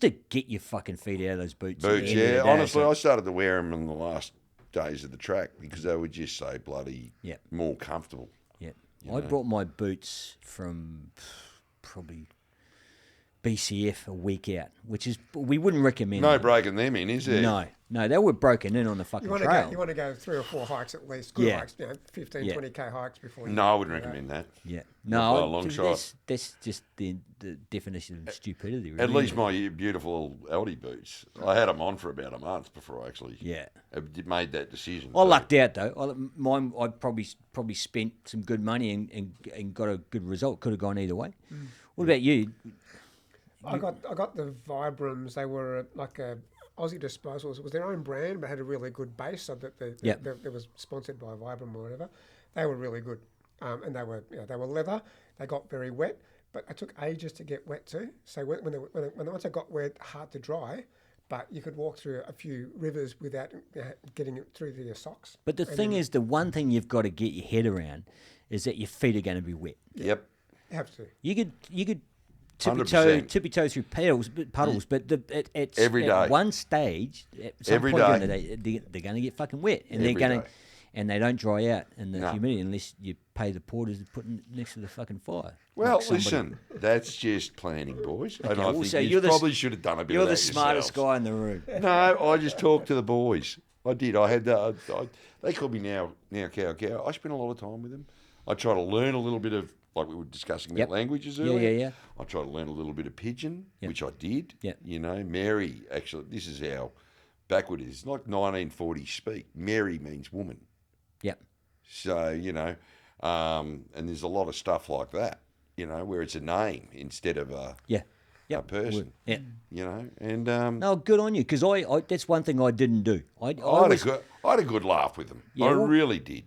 to get your fucking feet out of those boots. at the Boots, end of the yeah. day. Honestly, So- I started to wear them in the last days of the track because they were just so bloody Yeah. more comfortable. yeah. I brought my boots from probably BCF a week out, which is we wouldn't recommend. No them. breaking them in, is there? No, they were broken in on the fucking You want trail. to go 3 or 4 hikes at least. Good Yeah. hikes, 15, Yeah. 20k hikes before. No, I wouldn't recommend that. Yeah, Not by a no, long that's just the definition of stupidity. Really, At least isn't my beautiful Aldi boots. I had them on for about a month before I actually made that decision. I lucked out though. Mine, I probably spent some good money and got a good result. Could have gone either way. What about you? I got the Vibrams. They were like a Aussie Disposals. It was their own brand, but had a really good base. So that it was sponsored by Vibram or whatever. They were really good, and they were leather. They got very wet, but it took ages to get wet too. So when once they got wet, hard to dry. But you could walk through a few rivers without getting it through to your socks. But the thing is, the one thing you've got to get your head around is that your feet are going to be wet. Yep. You have to. You could 100%. tippy toe through puddles, but it's Every day. at one stage, at some Every point during day. the day, they're going to get fucking wet, and Every they're going day. to, and they don't dry out in the No. humidity unless you pay the porters to put it next to the fucking fire. Well, Like somebody. listen, that's just planning, boys. And I well, think so you you're the- probably should have done a bit You're of that the smartest yourselves. guy in the room. No, I just talked to the boys. I did. I had they call me now cow. I spend a lot of time with them. I try to learn a little bit of, like we were discussing Yep. about languages Yeah, earlier. yeah. I try to learn a little bit of Pidgin, Yep. which I did. Yep. You know, Mary, actually, this is how backward it is. It's like 1940s speak. Mary means woman. Yep. So, you know, and there's a lot of stuff like that, you know, where it's a name instead of a person. Yeah. You know, and No, good on you, because I that's one thing I didn't do. I I had a good laugh with them. Yeah, I well- really did.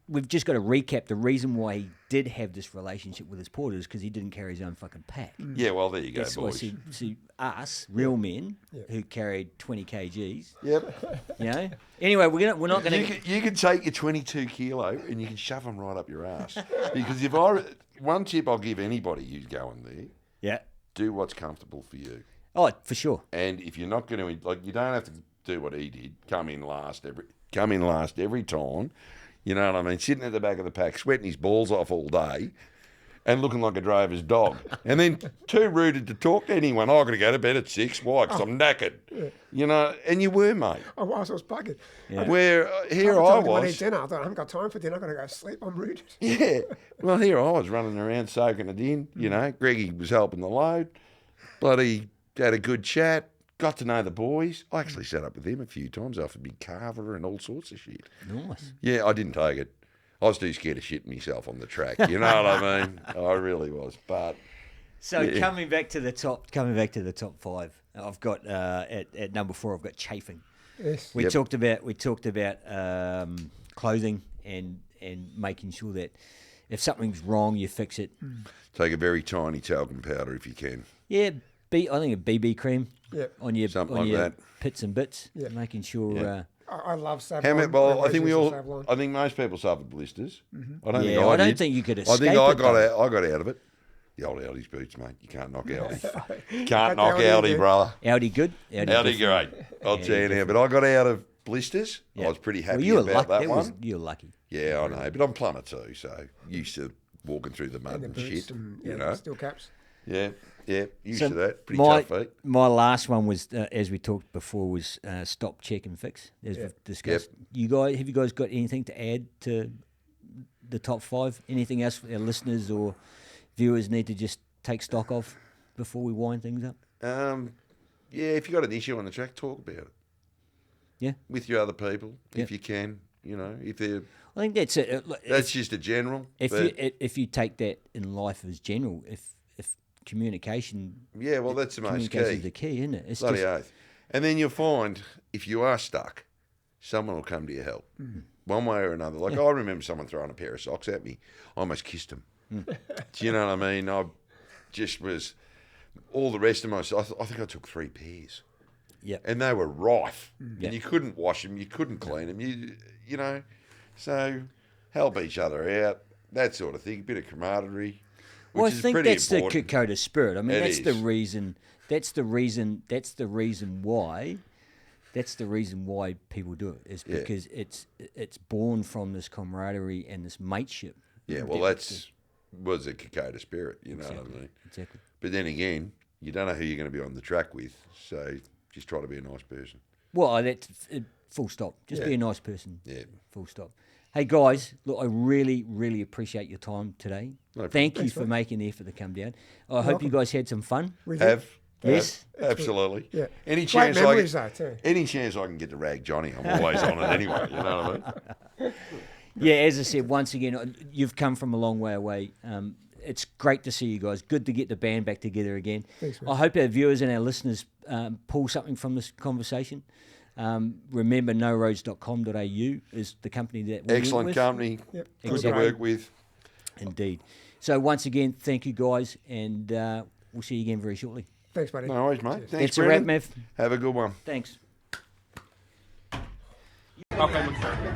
We've just got to recap the reason why he did have this relationship with his porters, because he didn't carry his own fucking pack. Yeah, well, there you go, That's why boys. see us, real men, who carried 20 kgs, Yep. you know. Anyway, we're not going to. You can take your 22 kilo and you can shove them right up your ass. Because one tip I'll give anybody who's going there, Yeah. do what's comfortable for you. Oh, for sure. And if you're not going to, like, you don't have to do what he did. Come in last every time. You know what I mean? Sitting at the back of the pack, sweating his balls off all day, and looking like a drover's dog. And then too rooted to talk to anyone. Oh, I've got to go to bed at 6. Why? Because I'm knackered. You know, and you were, mate. I was bugging. Where here I I want to eat was. dinner. I thought I haven't got time for dinner. I've got to go to sleep. I'm rude. Yeah. Well, here I was running around soaking it in. You know, Greggy was helping the load. Bloody had a good chat. Got to know the boys. I actually sat up with him a few times after Big Carver and all sorts of shit. Nice. Yeah, I didn't take it. I was too scared to shit myself on the track. You know what I mean? I really was. But So Yeah. coming back to the top 5, I've got at number 4. I've got chafing. Yes. We Yep. talked about clothing and making sure that if something's wrong, you fix it. take a very tiny talcum powder if you can. Yeah, I think a BB cream Yeah. on your Something like that. pits and bits, Yeah. making sure. Yeah. I love Savlon. How many, well, I always think we use all. the Savlon. I think most people suffered blisters. I don't Yeah, think I don't did. think you could I think escape I it, got though. out. I got out of it. The old Aldi's boots, mate. You can't knock Aldi. Can't But knock Aldi Aldi, did. brother. Audi good. Aldi great. I'll tell you now. But I got out of blisters. I was pretty happy Well, you were about lucky. that one. You were lucky. Yeah, I know. But I'm plumber too, so used to walking through the mud And the and, boots shit. and You know. steel caps. Yeah, used So to that. Pretty my, tough feet. My last one was, as we talked before, was stop, check, and fix. As we've discussed. Have you guys got anything to add to the top 5? Anything else our listeners or viewers need to just take stock of before we wind things up? Yeah, if you got an issue on the track, talk about it. Yeah. With your other people, Yeah. if you can. You know, if they're I think that's it. that's just a general. If but- if you take that in life as general, if communication, yeah, well, that's the most communication is key. the key, isn't it? It's Bloody just, oath. And then you'll find if you are stuck, someone will come to your help, one way or another. Like I remember someone throwing a pair of socks at me. I almost kissed them. Do you know what I mean? I just was. All the rest of my, I think I took 3 pairs. yeah. And they were rife. Yeah. And you couldn't wash them, you couldn't clean them, you know. So help each other out, that sort of thing. A bit of camaraderie, which Well, I is think pretty that's important. the Kokoda spirit. I mean, It that's the is. reason. That's the reason why. That's the reason why people do it. Is Yeah. because it's born from this camaraderie and this mateship. Yeah, well, was the Kokoda spirit, you know what I mean? Exactly. But then again, you don't know who you're going to be on the track with, so just try to be a nice person. Well, that's full stop. Just be Yeah. a nice person. Yeah. Full stop. Hey, guys, look, I really, really appreciate your time today. No Thank you Thanks, for mate. making the effort to come down. I hope you guys had some fun. We Have. Yes. Absolutely. Yeah. Any Great chance memories, though, too. any chance I can get to rag Johnny, I'm always on it anyway, you know what I mean? Yeah, as I said, once again, you've come from a long way away. It's great to see you guys. Good to get the band back together again. Thanks, mate. I hope our viewers and our listeners pull something from this conversation. Remember, noroads.com.au is the company that we Excellent work with. company. Yep. Good to Exactly. work with. Indeed. So once again, thank you guys, and we'll see you again very shortly. Thanks, buddy. No worries, mate. Thanks, That's a wrap, Brendan. Mav. Have a good one. Thanks. Okay, look.